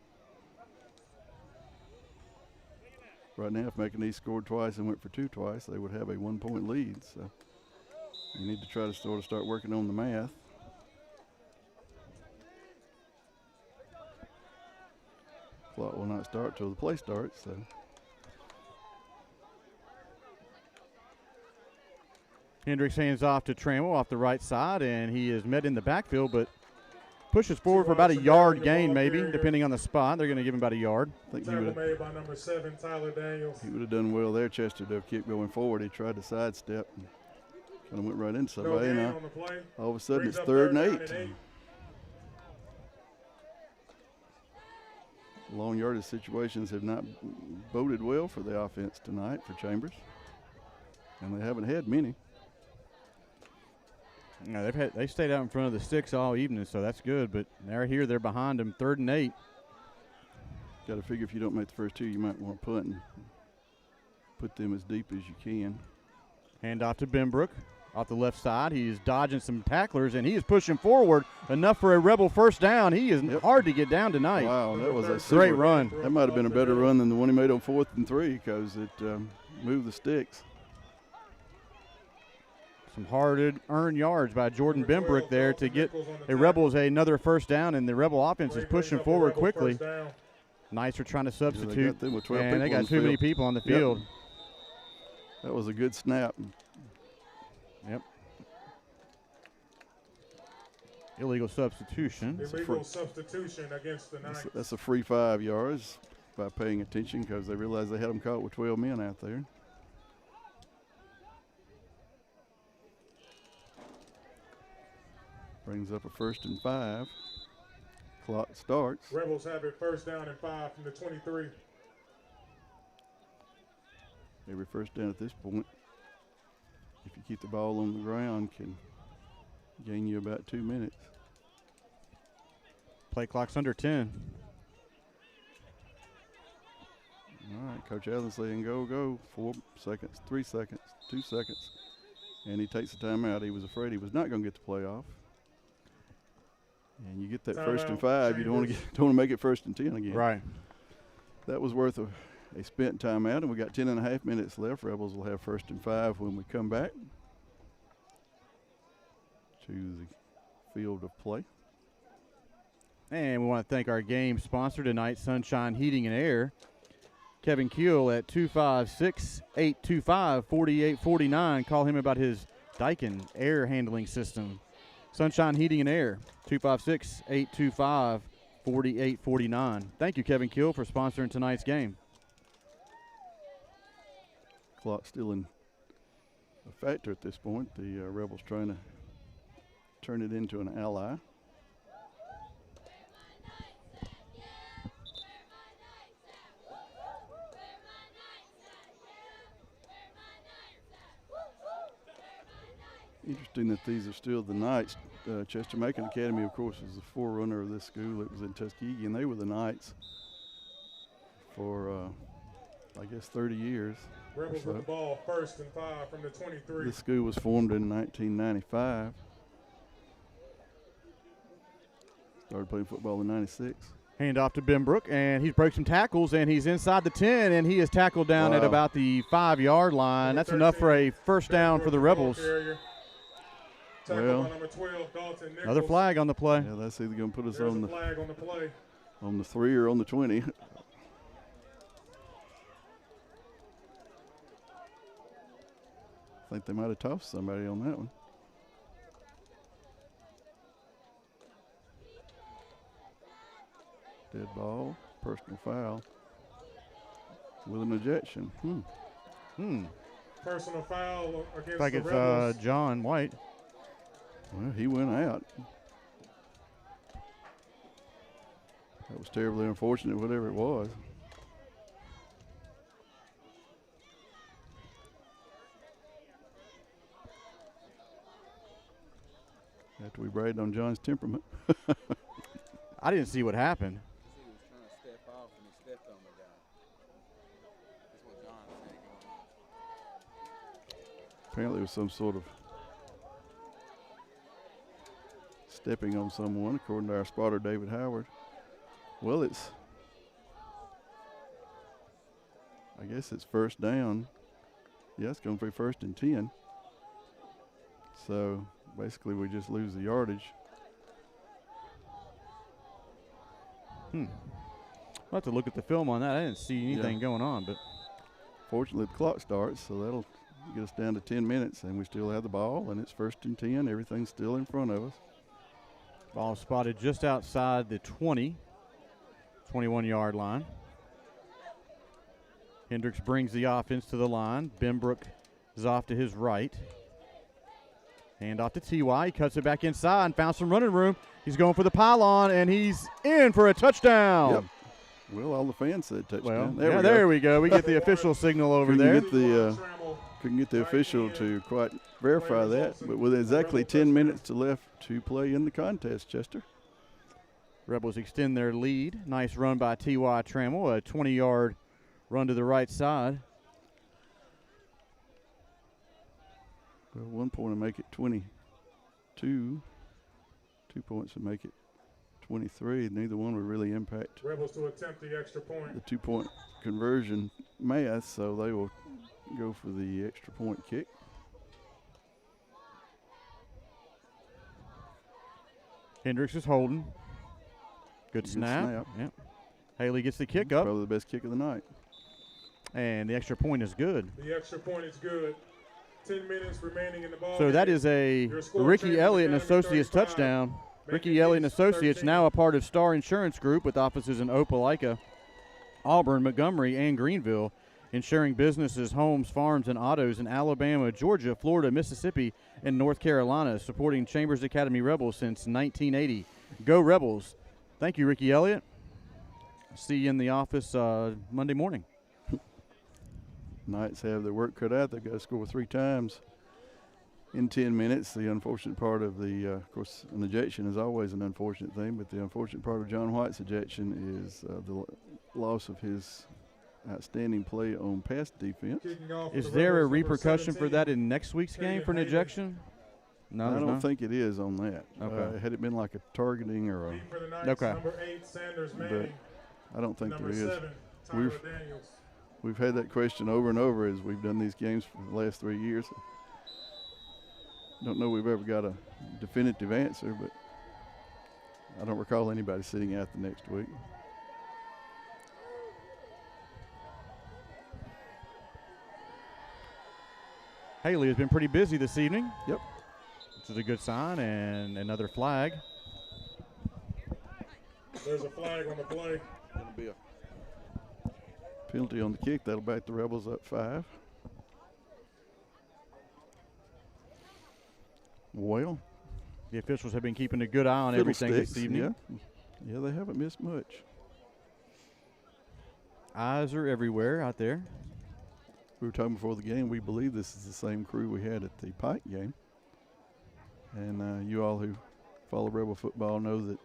Right now, if Macon-East scored twice and went for 2 twice, they would have a 1-point lead. So you need to try to sort of start working on the math. Clock will not start till the play starts. So. Hendricks hands off to Trammell off the right side, and he is met in the backfield, but pushes forward for about a yard gain, maybe, depending on the spot. They're going to give him about a yard. I think made by number 7, Tyler Daniels. He would have done well there, Chester, to keep going forward. He tried to sidestep and kind of went right into somebody. Now, all of a sudden, it's 3rd and 8. Long yardage situations have not boded well for the offense tonight for Chambers, and they haven't had many. No, they stayed out in front of the sticks all evening, so that's good. But they're here, they're behind them, 3rd and 8. Got to figure if you don't make the first 2, you might want to punt and put them as deep as you can. Hand off to Benbrook off the left side. He is dodging some tacklers, and he is pushing forward enough for a Rebel first down. He is hard to get down tonight. Wow, that was a great run. That might have been a better run than the one he made on 4th and 3 because it moved the sticks. Some hard-earned yards by Jordan Benbrook there to get the Rebels another first down, and the Rebel offense is pushing forward quickly. Knights are trying to substitute, and they got too many people on the field. That was a good snap. Yep. Illegal substitution. Illegal substitution against the Knights. That's a free 5 yards by paying attention because they realized they had them caught with 12 men out there. Brings up a 1st and 5. Clock starts. Rebels have it first down and 5 from the 23. Every first down at this point, if you keep the ball on the ground, can gain you about 2 minutes. Play clock's under 10. All right, Coach Allen saying go. 4 seconds, 3 seconds, 2 seconds. And he takes the timeout. He was afraid he was not going to get the play off. And you get that first and 5. You don't want to make it first and 10 again. Right. That was worth a spent timeout, and we got 10.5 minutes left. Rebels will have first and 5 when we come back to the field of play. And we want to thank our game sponsor tonight, Sunshine Heating and Air. Kevin Keel at 256-825-4849. Call him about his Daikin air handling system. Sunshine Heating and Air, 256-825-4849. Thank you, Kevin Keel, for sponsoring tonight's game. Clock still in a factor at this point. The Rebels trying to turn it into an ally. Interesting that these are still the Knights. Chester Macon Academy, of course, is the forerunner of this school. It was in Tuskegee, and they were the Knights for, I guess, 30 years. Rebels with the ball, first and 5 from the 23. This school was formed in 1995. Started playing football in 96. Hand off to Benbrook, and he breaks some tackles, and he's inside the 10, and he is tackled down at about the 5-yard line. That's enough for a first down for the Rebels. Well, number 12, Dalton Nichols. Another flag on the play. Yeah, that's either going to put us There's on a flag on the play. On the 3 or on the 20. I think they might have tossed somebody on that one. Dead ball, personal foul with an ejection. Personal foul against like the it's Rebels. John White. Well, he went out. That was terribly unfortunate, whatever it was. After we bragged on John's temperament. I didn't see what happened. He was trying to step off and he stepped on the guy. That's what John said. Apparently it was some sort of stepping on someone, according to our spotter, David Howard. Well, I guess it's first down. Yeah, it's going to be first and 10. So basically we just lose the yardage. I'll have to look at the film on that. I didn't see anything going on, but Fortunately, the clock starts, so that'll get us down to 10 minutes, and we still have the ball, and it's first and 10. Everything's still in front of us. ball spotted just outside the 21-yard line. Hendricks brings the offense to the line. Benbrook is off to his right. Hand off to T.Y. He cuts it back inside and found some running room. He's going for the pylon, and he's in for a touchdown. Yep. Well, all the fans said touchdown. Well, there we go. We get the official signal over there. Couldn't get the official to quite verify that, but with exactly 10 minutes left to play in the contest, Chester. Rebels extend their lead. Nice run by T.Y. Trammell, a 20-yard run to the right side. Well, 1 point will make it 22. 2 points would make it 23. Neither one would really impact Rebels to attempt the extra point. the 2-point conversion math, so they will go for the extra point kick. Hendricks is holding. Good snap. Yep. Haley gets the kick up. Probably the best kick of the night. And the extra point is good. The extra point is good. 10 minutes remaining in the ball. So that is a Ricky Elliott and Associates touchdown. Ricky Elliott and Associates, now a part of Star Insurance Group with offices in Opelika, Auburn, Montgomery, and Greenville, insuring businesses, homes, farms, and autos in Alabama, Georgia, Florida, Mississippi, and North Carolina, supporting Chambers Academy Rebels since 1980. Go Rebels. Thank you, Ricky Elliott. See you in the office Monday morning. Knights have their work cut out. They've got to score 3 times in 10 minutes. The unfortunate part of of course, an ejection is always an unfortunate thing, but the unfortunate part of John White's ejection is the loss of his outstanding play on pass defense. Is there a repercussion for that in next week's game for an ejection? No, I don't think it is on that. Okay. Had it been like a targeting or a Okay. Number 8, Sanders but Manning. I don't think Number there is. 7, Tyler Daniels. We've had that question over and over as we've done these games for the last 3 years. Don't know we've ever got a definitive answer, but I don't recall anybody sitting out the next week. Haley has been pretty busy this evening. Yep. Which is a good sign, and another flag. There's a flag on the play. That'll be a penalty on the kick. That'll back the Rebels up 5. Well, The officials have been keeping a good eye on everything this fiddlesticks, evening. Yeah, they haven't missed much. Eyes are everywhere out there. We were talking before the game, we believe this is the same crew we had at the Pike game. And you all who follow Rebel football know that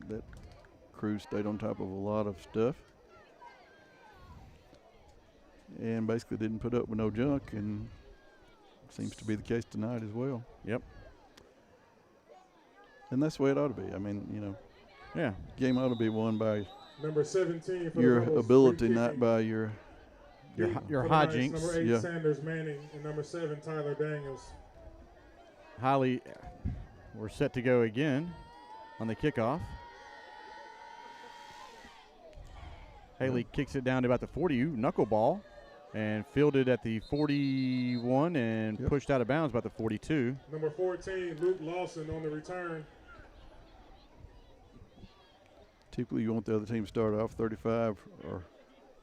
that crew stayed on top of a lot of stuff. And basically didn't put up with no junk, and seems to be the case tonight as well. Yep. And that's the way it ought to be. I mean, you know, Yeah. game ought to be won by Number 17 for your the Rebels, ability, free not kicking. by your Your For the hijinks. Knights, Number 8, Yeah. Sanders Manning, and number 7, Tyler Daniels. Highly, we're set to go again on the kickoff. Haley kicks it down to about the 40, knuckleball, and fielded at the 41 and Yep. pushed out of bounds about the 42. Number 14, Luke Lawson on the return. Typically, you want the other team to start off 35 or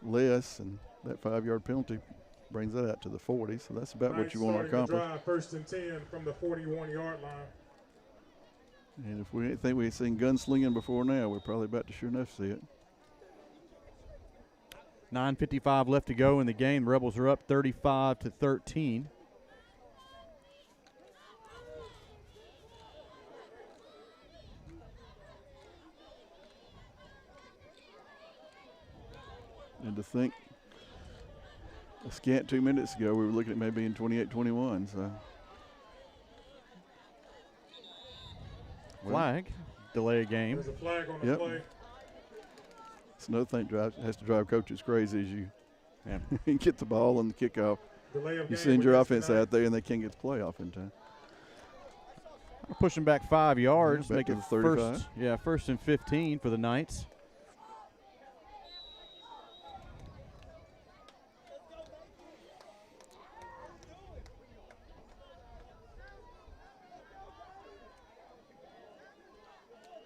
less, and that 5-yard penalty brings that out to the 40. So that's about what Knights you want to starting accomplish. drive, 1st and 10 from the 41-yard line. And if we think we've seen gunslinging before now, we're probably about to sure enough see it. 9:55 left to go in the game. Rebels are up 35-13. And to think, a scant 2 minutes ago, we were looking at maybe in 28-21. So Flag, delay a game. There's a flag on the Yep. play. it's another thing has to drive coaches crazy as you Yeah. get the ball on the kickoff. Delay of You game send your against the offense Knights. out there, and they can't get the play off in time. We're pushing back 5 yards, back make to it the 35. first and 15 for the Knights.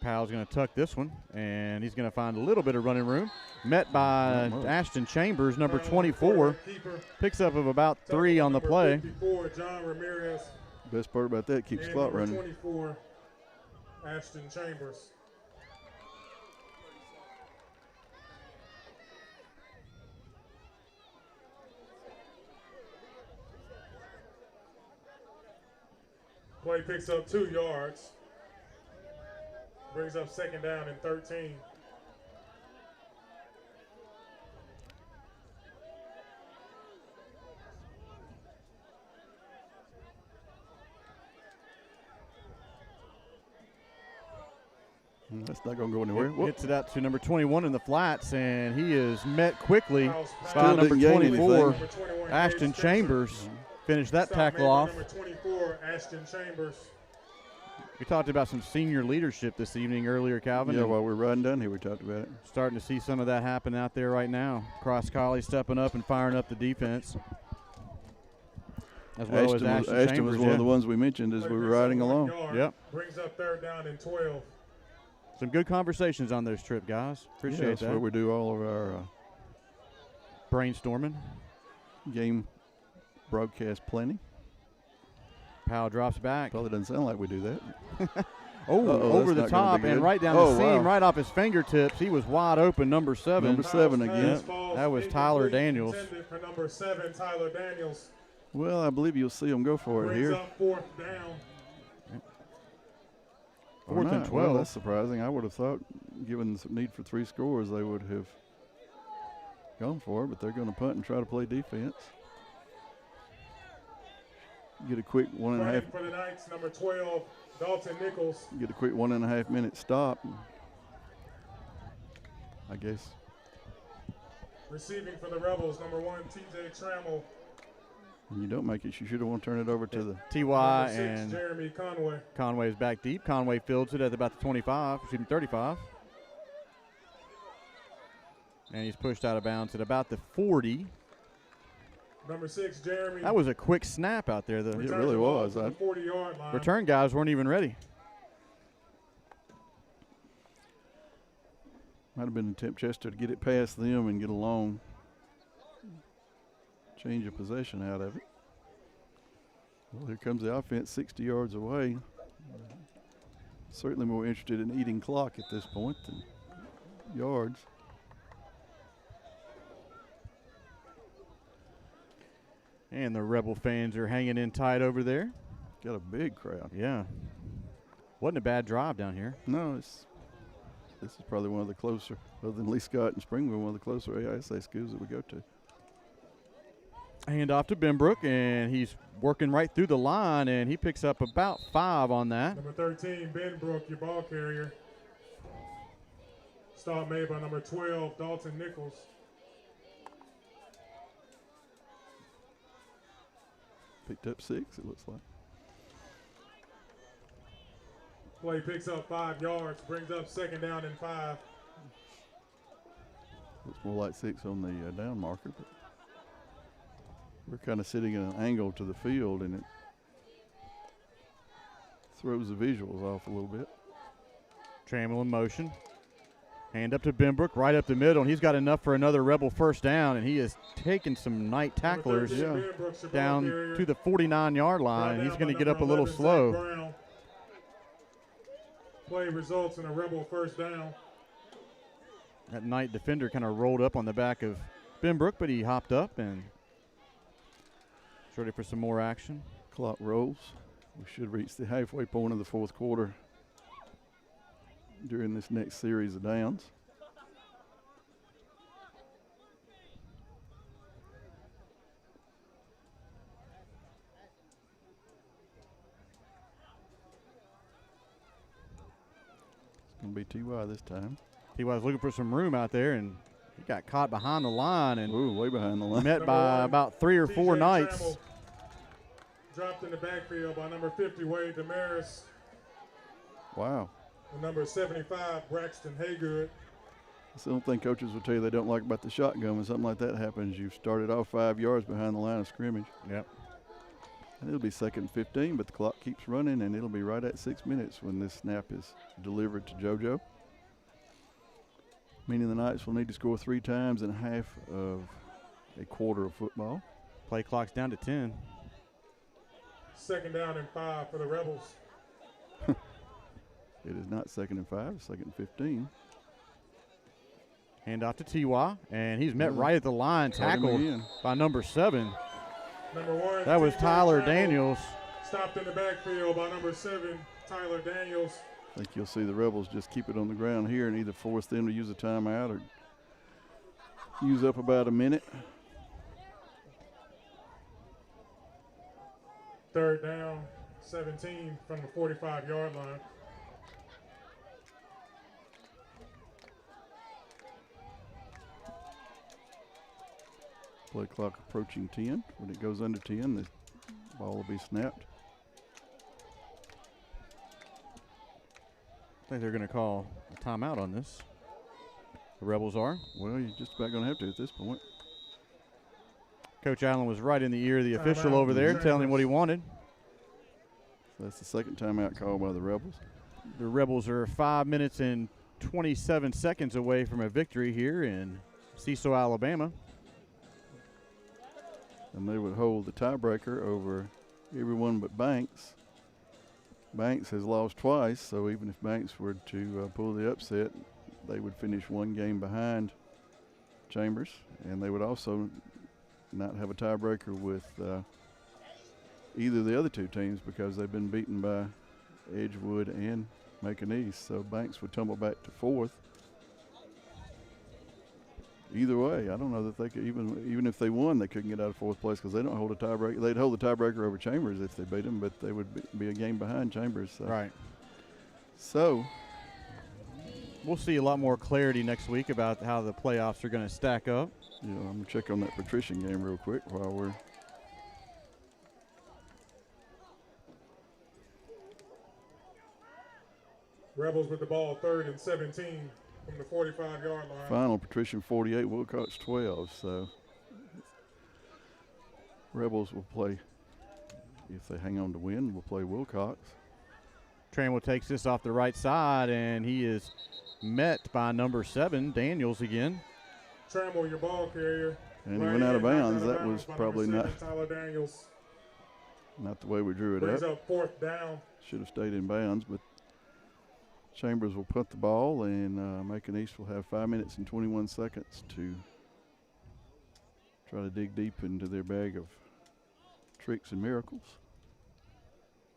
Powell's going to tuck this one, and he's going to find a little bit of running room. Met by Not much. Ashton Chambers, number Foul on 24. quarterback keeper. Picks up of about Tackle 3 on the number play. 54, John Ramirez. Best part about that, keeps the And clock number running. 24, Ashton Chambers. Play picks up 2 yards. Brings up 2nd down and 13. That's not going to go anywhere. Whoop. Gets it out to number 21 in the flats, and he is met quickly Fouls by Still number didn't gain 24, anything. Number 21, Ashton Gage Spencer. Chambers. Finished that Stop made tackle by off. Number 24, Ashton Chambers. We talked about some senior leadership this evening earlier, Calvin. Yeah, and while we're riding down here, we talked about it. starting to see some of that happen out there right now. Cross Collie stepping up and firing up the defense. As well as Ashton Ashton Chambers. was one of the ones we mentioned as Play we were picks up riding 1 along. yard, Yep. Brings up 3rd down and 12. Some good conversations on those trip, guys. Yeah, Appreciate that's where that. we do all of our Brainstorming. game broadcast planning. Powell drops back. Probably doesn't sound like we do that. over the that's not gonna top be and good. right down the seam, Wow. right off his fingertips. He was wide open, number 7. Number 7 again. That was Tyler Daniels. For number 7, Tyler Daniels. Well, I believe you'll see them go for it Brings here. up 4th down. Or 4th and not. 12. Well, that's surprising. I would have thought, given the need for 3 scores, they would have gone for it, but they're going to punt and try to play defense. Get a quick 1.5. Running for the Knights, number 12, Dalton Nichols. Get a quick 1.5 minute stop. I guess. Receiving for the Rebels, number 1, TJ Trammell. When you don't make it, you should have want to turn it over to the T.Y. Number 6, and Jeremy Conway. Conway's back deep. Conway fields it at about the 25, 35. And he's pushed out of bounds at about the 40. Number 6, Jeremy. That was a quick snap out there. The It really was. The 40-yard line. return guys weren't even ready. Might have been an attempt Chester to get it past them and get a long change of possession out of it. Well, here comes the offense 60 yards away. Certainly more interested in eating clock at this point than yards. And the Rebel fans are hanging in tight over there. Got a big crowd. Yeah. Wasn't a bad drive down here. No, this is probably one of the closer, other than Lee Scott and Springville, one of the closer AISA schools that we go to. Hand off to Benbrook, and he's working right through the line, and he picks up about 5 on that. Number 13, Benbrook, your ball carrier. Stop made by number 12, Dalton Nichols. Picked up 6, it looks like. Play picks up 5 yards, brings up 2nd down and 5. Looks more like 6 on the down marker, but we're kind of sitting at an angle to the field, and it throws the visuals off a little bit. Trammell in motion. Hand up to Benbrook, right up the middle, and he's got enough for another Rebel first down, and he has taken some night tacklers down to the 49-yard line. He's going to get up a little slow. Play results in a Rebel first down. That night defender kind of rolled up on the back of Benbrook, but he hopped up and ready for some more action. Clock rolls. We should reach the halfway point of the 4th quarter during this next series of downs. It's going to be T.Y. this time. T.Y.'s looking for some room out there, and he got caught behind the line and Ooh, way behind the line. met by about 3 or 4 TJ Knights. Trammell dropped in the backfield by number 50, Wade Damaris. Wow. And number 75, Braxton Haygood. That's the only thing coaches will tell you they don't like about the shotgun. When something like that happens, you've started off 5 yards behind the line of scrimmage. Yep. And it'll be 2nd and 15, but the clock keeps running, and it'll be right at 6 minutes when this snap is delivered to JoJo. Meaning the Knights will need to score 3 times in half of a quarter of football. Play clock's down to 10. 2nd down and 5 for the Rebels. It is not 2nd and 5, it's 2nd and 15. Hand off to T.Y., and he's met right at the line, Caught him tackled again. by number 7. Number 1, That was TJ Tyler Trammell. Daniels. Stopped in the backfield by number 7, Tyler Daniels. I think you'll see the Rebels just keep it on the ground here and either force them to use a timeout or use up about a minute. 3rd down, 17 from the 45-yard line. Play clock approaching 10. When it goes under 10, the ball will be snapped. I think they're going to call a timeout on this. The Rebels are. Well, you're just about going to have to at this point. Coach Allen was right in the ear of the official Timeout. over there, telling him what he wanted. So that's the 2nd timeout called by the Rebels. The Rebels are 5 minutes and 27 seconds away from a victory here in Cecil, Alabama. And they would hold the tiebreaker over everyone but Banks Banks has lost twice, so even if Banks were to pull the upset, they would finish one game behind Chambers, and they would also not have a tiebreaker with either of the other two teams because they've been beaten by Edgewood and Macon-East. So Banks would tumble back to 4th. Either way, I don't know that they could even if they won, they couldn't get out of 4th place because they don't hold a tiebreaker. They'd hold the tiebreaker over Chambers if they beat them, but they would be a game behind Chambers. So. Right. So we'll see a lot more clarity next week about how the playoffs are going to stack up. Yeah, I'm going to check on that patrician game real quick while we're. Rebels with the ball, 3rd and 17 from the 45-yard line. Final patrician 48, Wilcox 12. So Rebels will play, if they hang on to win, we'll play Wilcox. Trammell takes this off the right side, and he is met by number 7, Daniels again. Trammell, your ball carrier. And he went out of bounds. That was by probably number not 7, Tyler Daniels. Not the way we drew it Brings up. up 4th down. Should have stayed in bounds, but Chambers will punt the ball, and Macon-East will have 5 minutes and 21 seconds to try to dig deep into their bag of tricks and miracles.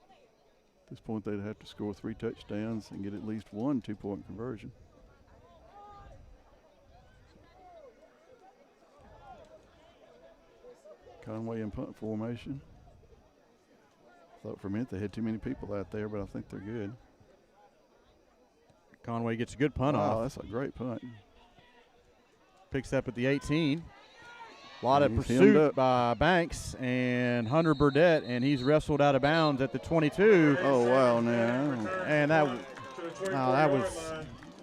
At this point, they'd have to score 3 touchdowns and get at least 1 2-point conversion. Conway in punt formation. Thought for a minute they had too many people out there, but I think they're good. Conway gets a good punt off. That's a great punt. Picks up at the 18. A lot of He's pursuit by Banks and Hunter Burdett, and he's wrestled out of bounds at the 22. Oh, wow, now. And that was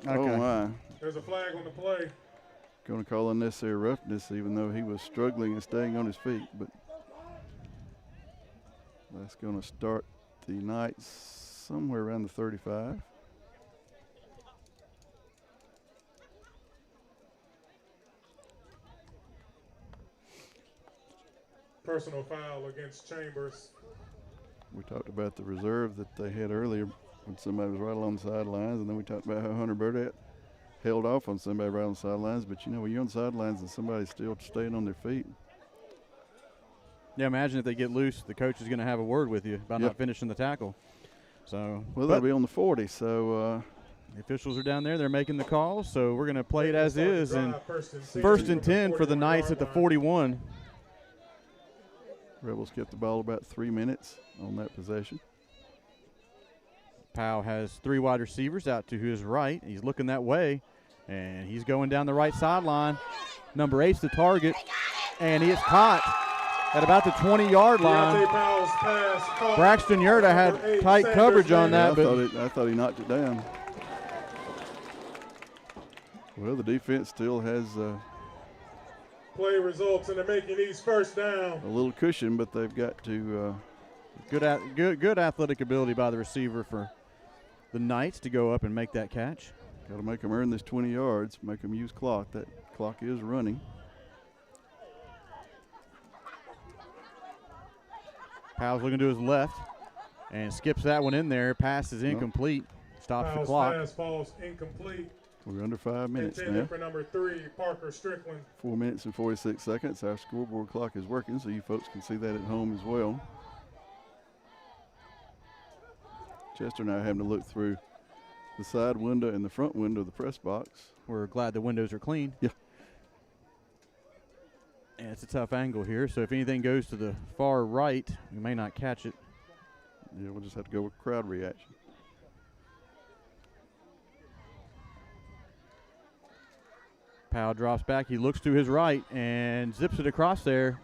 okay. Oh, my. There's a flag on the play. Going to call unnecessary roughness, even though he was struggling and staying on his feet. But that's going to start the night somewhere around the 35. Personal foul against Chambers. We talked about the reserve that they had earlier when somebody was right along the sidelines, and then we talked about how Hunter Burdett held off on somebody right on the sidelines. But, you know, when you're on the sidelines and somebody's still staying on their feet. Yeah, imagine if they get loose, the coach is going to have a word with you about Yep. not finishing the tackle. So, well, they'll be on the 40, so the officials are down there. They're making the calls, so we're going to play it as is. And First and 10 for the Knights at the 41. Rebels kept the ball about 3 minutes on that possession. Powell has 3 wide receivers out to his right. He's looking that way, and he's going down the right sideline. Number 8's the target, and he is caught at about the 20-yard line. Braxton Yurda had tight coverage on that. I thought he knocked it down. Well, the defense still has play results in the Macon-East first down. a little cushion, but they've got to Good athletic ability by the receiver for the Knights to go up and make that catch. got to make them earn this 20 yards, make them use clock. That clock is running. Powell's looking to his left and skips that one in there. Pass is incomplete. Stops the clock. Pass falls incomplete. We're under 5 minutes Intended now. for number 3, Parker Strickland. 4 minutes and 46 seconds. Our scoreboard clock is working, so you folks can see that at home as well. Chester and I are having to look through the side window and the front window of the press box. We're glad the windows are clean. Yeah. And it's a tough angle here, so if anything goes to the far right, we may not catch it. Yeah, we'll just have to go with crowd reaction. Powell drops back. He looks to his right and zips it across there,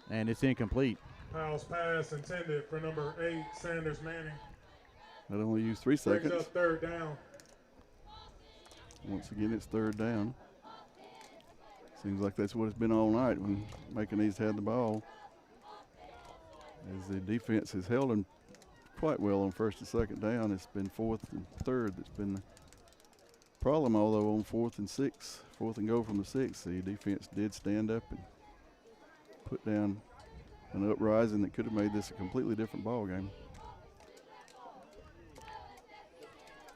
and it's incomplete. Powell's pass intended for number 8, Sanders Manning. That only used 3 seconds. Brings up 3rd down. Once again, it's 3rd down. Seems like that's what it's been all night when Macon-East had the ball. As the defense has held them quite well on 1st and 2nd down, it's been 4th and 3rd that's been the problem, although on 4th and 6, 4th and goal from the 6, the defense did stand up and put down an uprising that could have made this a completely different ball game.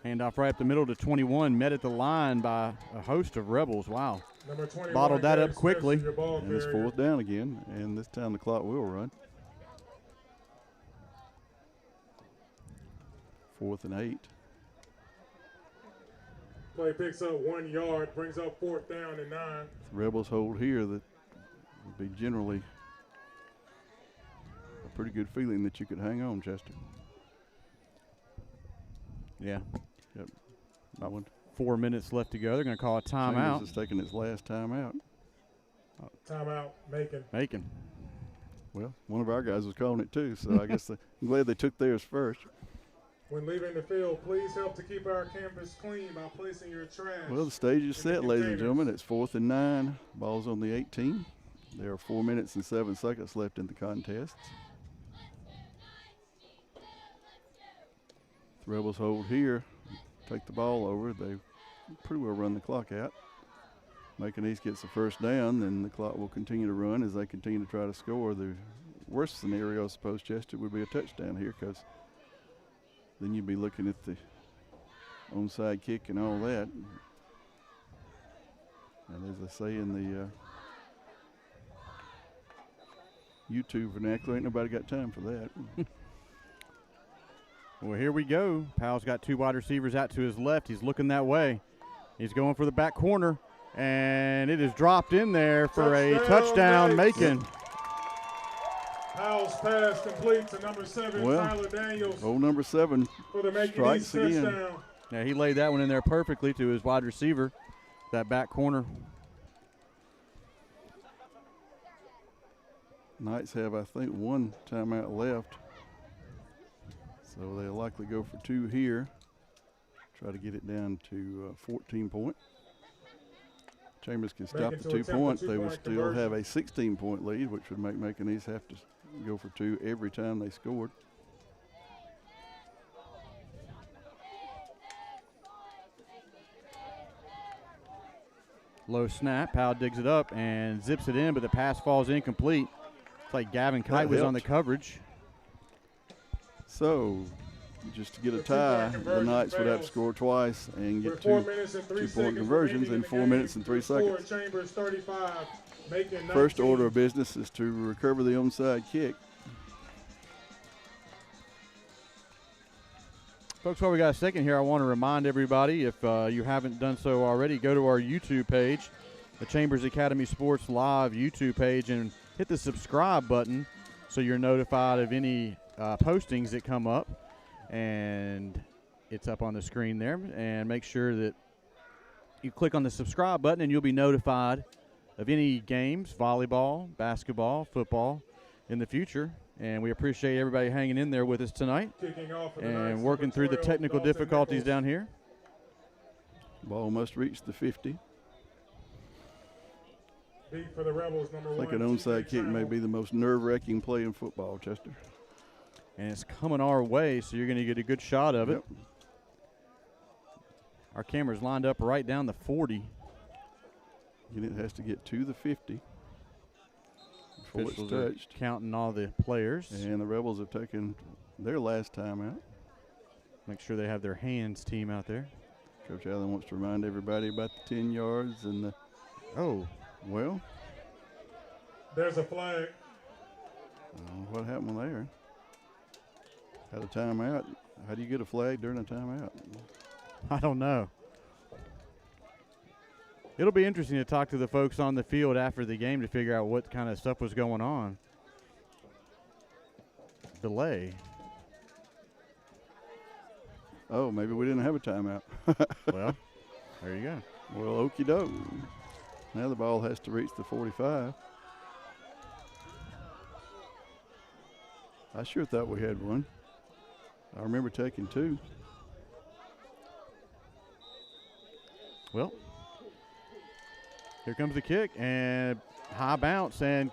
Handoff right up the middle to 21, met at the line by a host of Rebels. Wow. Number 21, Bottled that up Gary quickly. Smith, your ball And it's carrier. 4th down again, and this time the clock will run. 4th and 8. Play picks up 1 yard, brings up 4th down and 9. The Rebels hold here, that would be generally a pretty good feeling that you could hang on, Chester. Yeah. Yep. About One. 4 minutes left to go. They're going to call a Chambers timeout. is taking its last timeout. Timeout, Macon. Macon. Well, one of our guys was calling it too, so I guess I'm glad they took theirs first. When leaving the field, please help to keep our campus clean by placing your trash. Well, the stage is in the set, ladies and containers. gentlemen. It's 4th and 9. Ball's on the 18. There are 4 minutes and 7 seconds left in the contest. The Rebels hold here, take the ball over. They pretty well run the clock out. Macon-East gets the first down, then the clock will continue to run as they continue to try to score. The worst scenario, I suppose, Chester, would be a touchdown here, because then you'd be looking at the onside kick and all that. And as I say in the YouTube vernacular, ain't nobody got time for that. Well, here we go. Powell's got 2 wide receivers out to his left. He's looking that way. He's going for the back corner, and it is dropped in there for a touchdown, Macon. Powell's pass complete to number 7, Well, Tyler Daniels, Old number 7 for the Macon strikes East again. touchdown. Yeah, he laid that one in there perfectly to his wide receiver, that back corner. Knights have, I think, 1 timeout left. So they'll likely go for 2 here. Try to get it down to 14 point. Chambers can stop Macon the to 2 attempt a points. They 2-point would still have conversion. a 16-point lead, which would make Macon-East have to go for 2 every time they scored. Low snap. Powell digs it up and zips it in, but the pass falls incomplete. It's like Gavin Kite was on the helped. coverage. So, just to get a The tie, 2-point the conversion Knights would have to fails. score twice and With get 4 2 minutes and 3 2-point seconds conversions remaining in the 4 game. minutes and 3 Score, seconds. Chambers 35, Macon 19. First order of business is to recover the onside kick. Folks, while we got a second here, I want to remind everybody, if you haven't done so already, go to our YouTube page, the Chambers Academy Sports Live YouTube page, and hit the subscribe button so you're notified of any postings that come up. And it's up on the screen there. And make sure that you click on the subscribe button and you'll be notified of any games, volleyball, basketball, football in the future. And we appreciate everybody hanging in there with us tonight Kicking off for the and Knights, working number through the 12, technical Dalton difficulties Nichols. down here. Ball must reach the 50. Beat for the Rebels, number I think 1. an TJ onside kick may Trammell. be the most nerve-wracking play in football, Chester. And it's coming our way, so you're going to get a good shot of it. Yep. Our camera's lined up right down the 40. And it has to get to the 50 before it's Officials are touched. counting all the players. And the Rebels have taken their last timeout. Make sure they have their hands team out there. Coach Allen wants to remind everybody about the 10 yards and the, Oh, well, There's a flag. what happened there? Had a timeout. How do you get a flag during a timeout? I don't know. It'll be interesting to talk to the folks on the field after the game to figure out what kind of stuff was going on. Delay. Oh, maybe we didn't have a timeout. Well, there you go. Well, okie doke. Now the ball has to reach the 45. I sure thought we had one. I remember taking 2. Well, here comes the kick, and high bounce and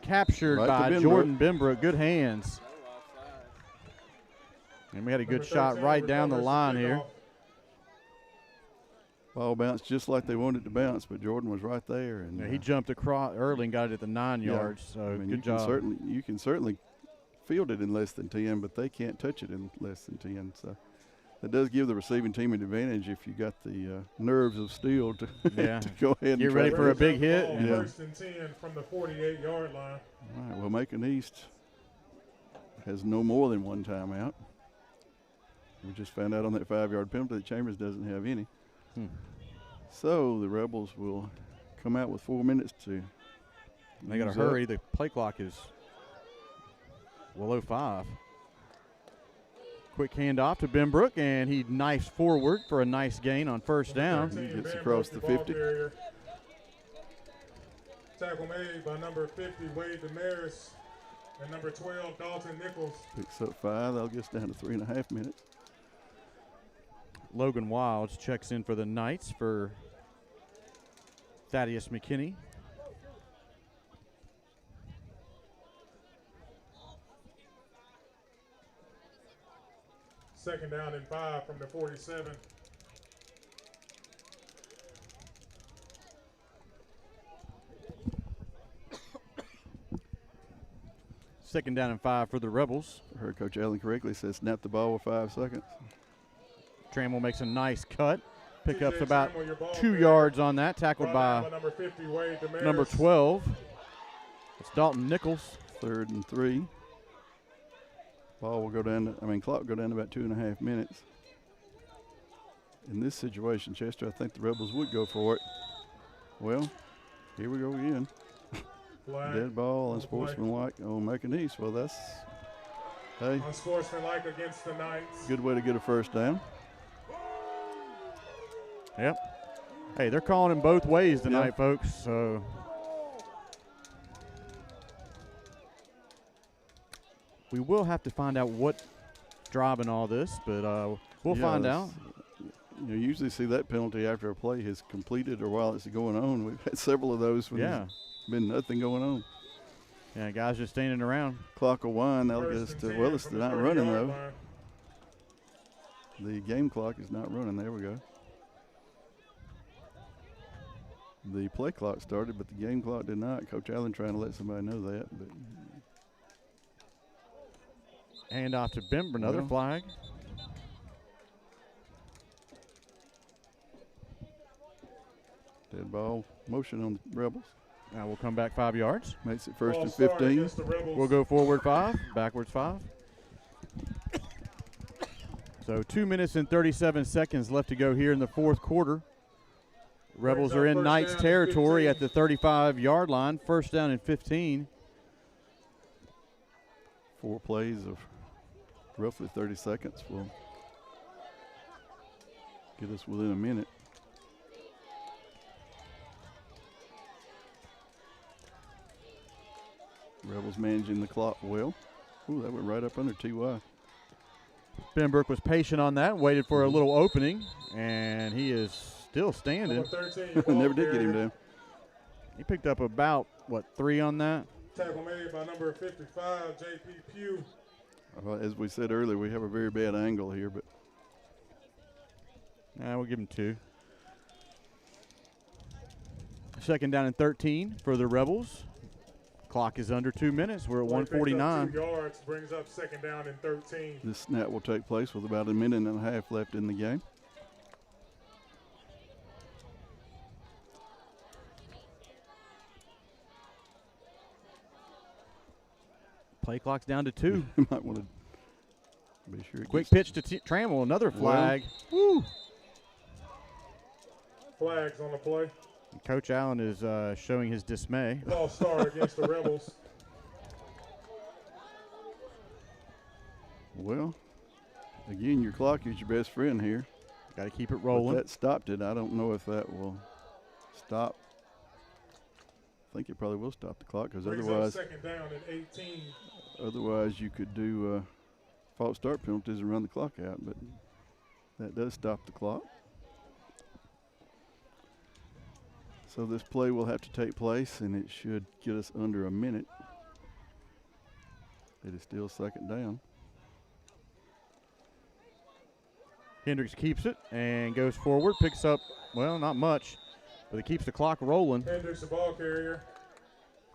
captured Right to by Benbrook. Jordan Benbrook. Good hands. And we had a good Number shot 13 right down the recovers line kickoff. here. Ball bounced just like they wanted it to bounce, but Jordan was right there. And Yeah, he jumped across early and got it at the 9 yeah. yards, so I mean, good job. You can certainly field it in less than 10, but they can't touch it in less than 10. So That does give the receiving team an advantage if you got the nerves of steel to, Yeah. to go ahead and Get try ready to for a get- big hit. Ball, Yeah. 1st and 10 from the 48-yard line. All right, well, Macon-East has no more than one timeout. We just found out on that 5-yard penalty that Chambers doesn't have any. So the Rebels will come out with 4 minutes to They got to use hurry. up. The play clock is below 5. Quick handoff to Benbrook, and he knifes forward for a nice gain on first down. 13, Gets Van across Brook, the ball 50. carrier. Tackle made by number 50, Wade Damaris, and number 12, Dalton Nichols. Picks up 5. That'll get us down to 3.5 minutes. Logan Wilds checks in for the Knights for Thaddeus McKinney. Second down and 5 from the 47. Second down and 5 for the Rebels. I heard Coach Allen correctly says snap the ball with 5 seconds. Trammell makes a nice cut. Pickups TJ about Trammell, your ball 2 carrier. yards on that. Tackled Brought down by number 50, Wade Damaris. number 12. It's Dalton Nichols. 3rd and 3. Ball will go down to, clock will go down to about 2.5 minutes. In this situation, Chester, I think the Rebels would go for it. Well, here we go again. Flag. Dead ball, On the play. unsportsmanlike on Macon-East. Well, that's, hey, Unsportsmanlike against the Knights. good way to get a first down. Yep. Hey, they're calling him both ways tonight, Yeah. folks. So we will have to find out what's driving all this, but we'll Yeah, find that's- out. You usually see that penalty after a play has completed or while it's going on. We've had several of those when Yeah. there's been nothing going on. Yeah, guys just standing around. Clock will wind. That'll get First us and to, 10 well, it's from the not running 30-yard though. line. The game clock is not running. There we go. The play clock started, but the game clock did not. Coach Allen trying to let somebody know that. But Hand off to Bimber, another Well. flag. dead ball motion on the Rebels. Now we'll come back 5 yards. Makes it 1st Ball and start 15. against the Rebels. We'll go forward 5, backwards 5. So 2 minutes and 37 seconds left to go here in the 4th quarter. Rebels Brings are up in first Knights down and territory 15. at the 35-yard line. First down and 15. 4 plays of roughly 30 seconds will get us within a minute. Rebels managing the clock well. Ooh, that went right up under TY. Benbrook was patient on that, waited for a little opening, and he is still standing. Number 13, your ball Never did get him carrier. down. He picked up about, 3 on that? Tackle made by number 55, J.P. Pugh. As we said earlier, we have a very bad angle here, but Nah, we'll give him 2. Second down and 13 for the Rebels. Clock is under 2 minutes. We're at Boy picks up 149. 2 yards, brings up second down and 13. this snap will take place with about a minute and a half left in the game. Play clock's down to 2. You might want to be sure. It Quick gets- pitch to Trammell, another Well. flag. Woo! Flags on the play. Coach Allen is showing his dismay. Ball start against the Rebels. Well, again, your clock is your best friend here. Got to keep it But rolling. that stopped it. I don't know if that will stop. I think it probably will stop the clock because Brings up otherwise, second down and 18. you could do false start penalties and run the clock out. But that does stop the clock. So this play will have to take place, and it should get us under a minute. It is still second down. Hendricks keeps it and goes forward, picks up, well, not much, but it keeps the clock rolling. Hendricks, the ball carrier.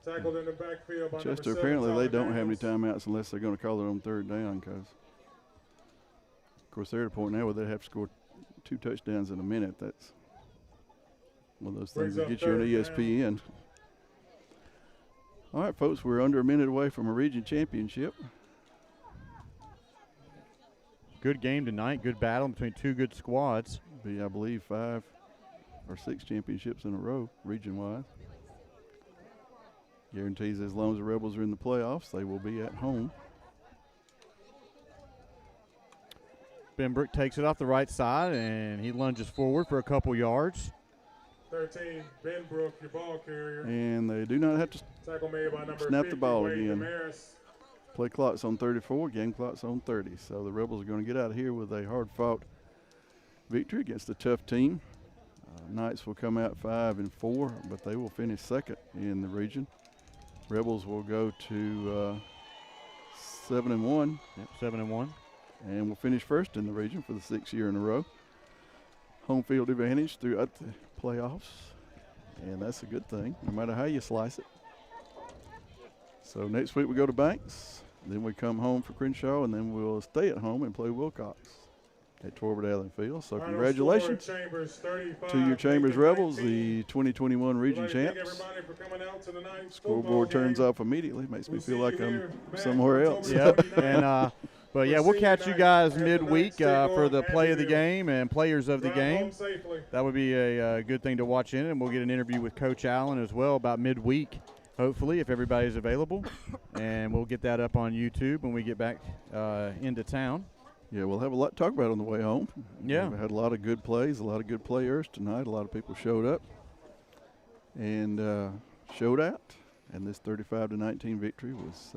Tackled in the backfield by number Chester, 7, apparently they Tyler don't have any Daniels. timeouts unless they're going to call it on 3rd down because, of course, they're at a point now where they have to score 2 touchdowns in a minute. That's one of those things that get you on ESPN. All right, folks, we're under a minute away from a region championship. Good game tonight. Good battle between 2 good squads. Be, I believe, 5 or 6 championships in a row, region-wide. Guarantees as long as the Rebels are in the playoffs, they will be at home. Benbrook takes it off the right side, and he lunges forward for a couple yards. 13, Benbrook, your ball carrier. And they do not have to Tackle made by number snap 50, the ball Wade again. Damaris. Play clock's on 34, game clock's on 30. So the Rebels are going to get out of here with a hard-fought victory against a tough team. Knights will come out 5-4, but they will finish second in the region. Rebels will go to 7-1. Yep, 7-1. And will finish first in the region for the 6th year in a row. Home field advantage throughout the playoffs, and that's a good thing, no matter how you slice it. So next week we go to Banks, then we come home for Crenshaw, and then we'll stay at home and play Wilcox at Torbert Allen Field. So congratulations to your Chambers Rebels, the 2021 region champs. Scoreboard turns off immediately. Makes me feel like I'm somewhere else. Yep. And but yeah, we'll catch you guys midweek for the play of the game and players of the game. That would be a good thing to watch in, and we'll get an interview with Coach Allen as well about midweek, hopefully, if everybody's available. And we'll get that up on YouTube when we get back into town. Yeah, we'll have a lot to talk about on the way home. Yeah. We had a lot of good plays, a lot of good players tonight. A lot of people showed up and showed out. And this 35-19 victory was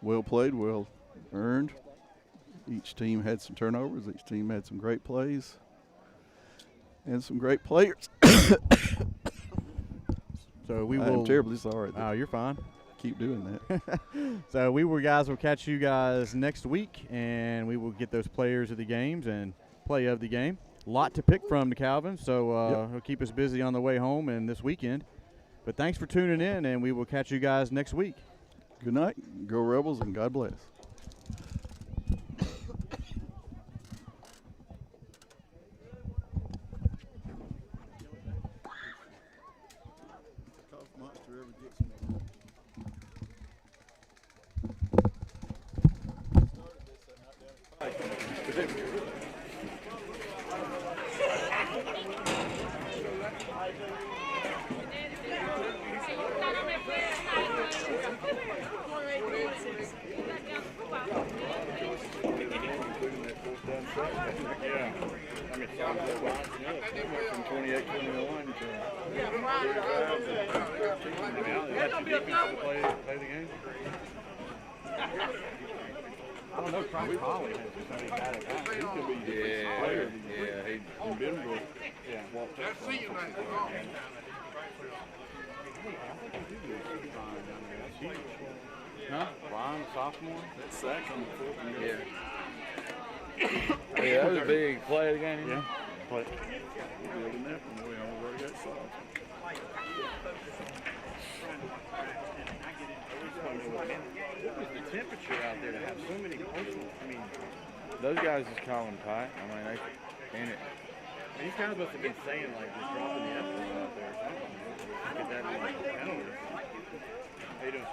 well played, well earned. Each team had some turnovers. Each team had some great plays and some great players. So we will. I'm terribly sorry. Oh, you're fine. Keep doing that. So we'll catch you guys next week, and we will get those players of the games and play of the game. A lot to pick from to Calvin, so He'll keep us busy on the way home and this weekend. But thanks for tuning in, and we will catch you guys next week. Good night. Go Rebels, and God bless. I don't know, Crime Collie has just only got it out. He could be the player. Yeah, he Benbrook. Yeah. Walked up. See you later. Huh? Ryan, sophomore? That's second. Yeah. Yeah, that was a big play of the game. Yeah. Play. Building that one, we already got solved. What was the temperature out there to have so many personal? I mean, Those guys just call them tight. I mean, they and it. these guys must have been saying like just dropping the F-bomb out there or something. Get that in like penalties. How you doing,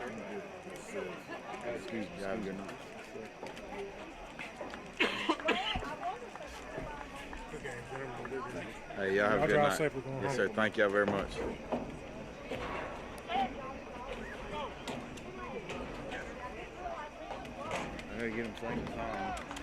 sir? Excuse me. Have a good night. Hey, y'all have a good night. Yes, sir. Thank y'all very much. I gotta get them same time.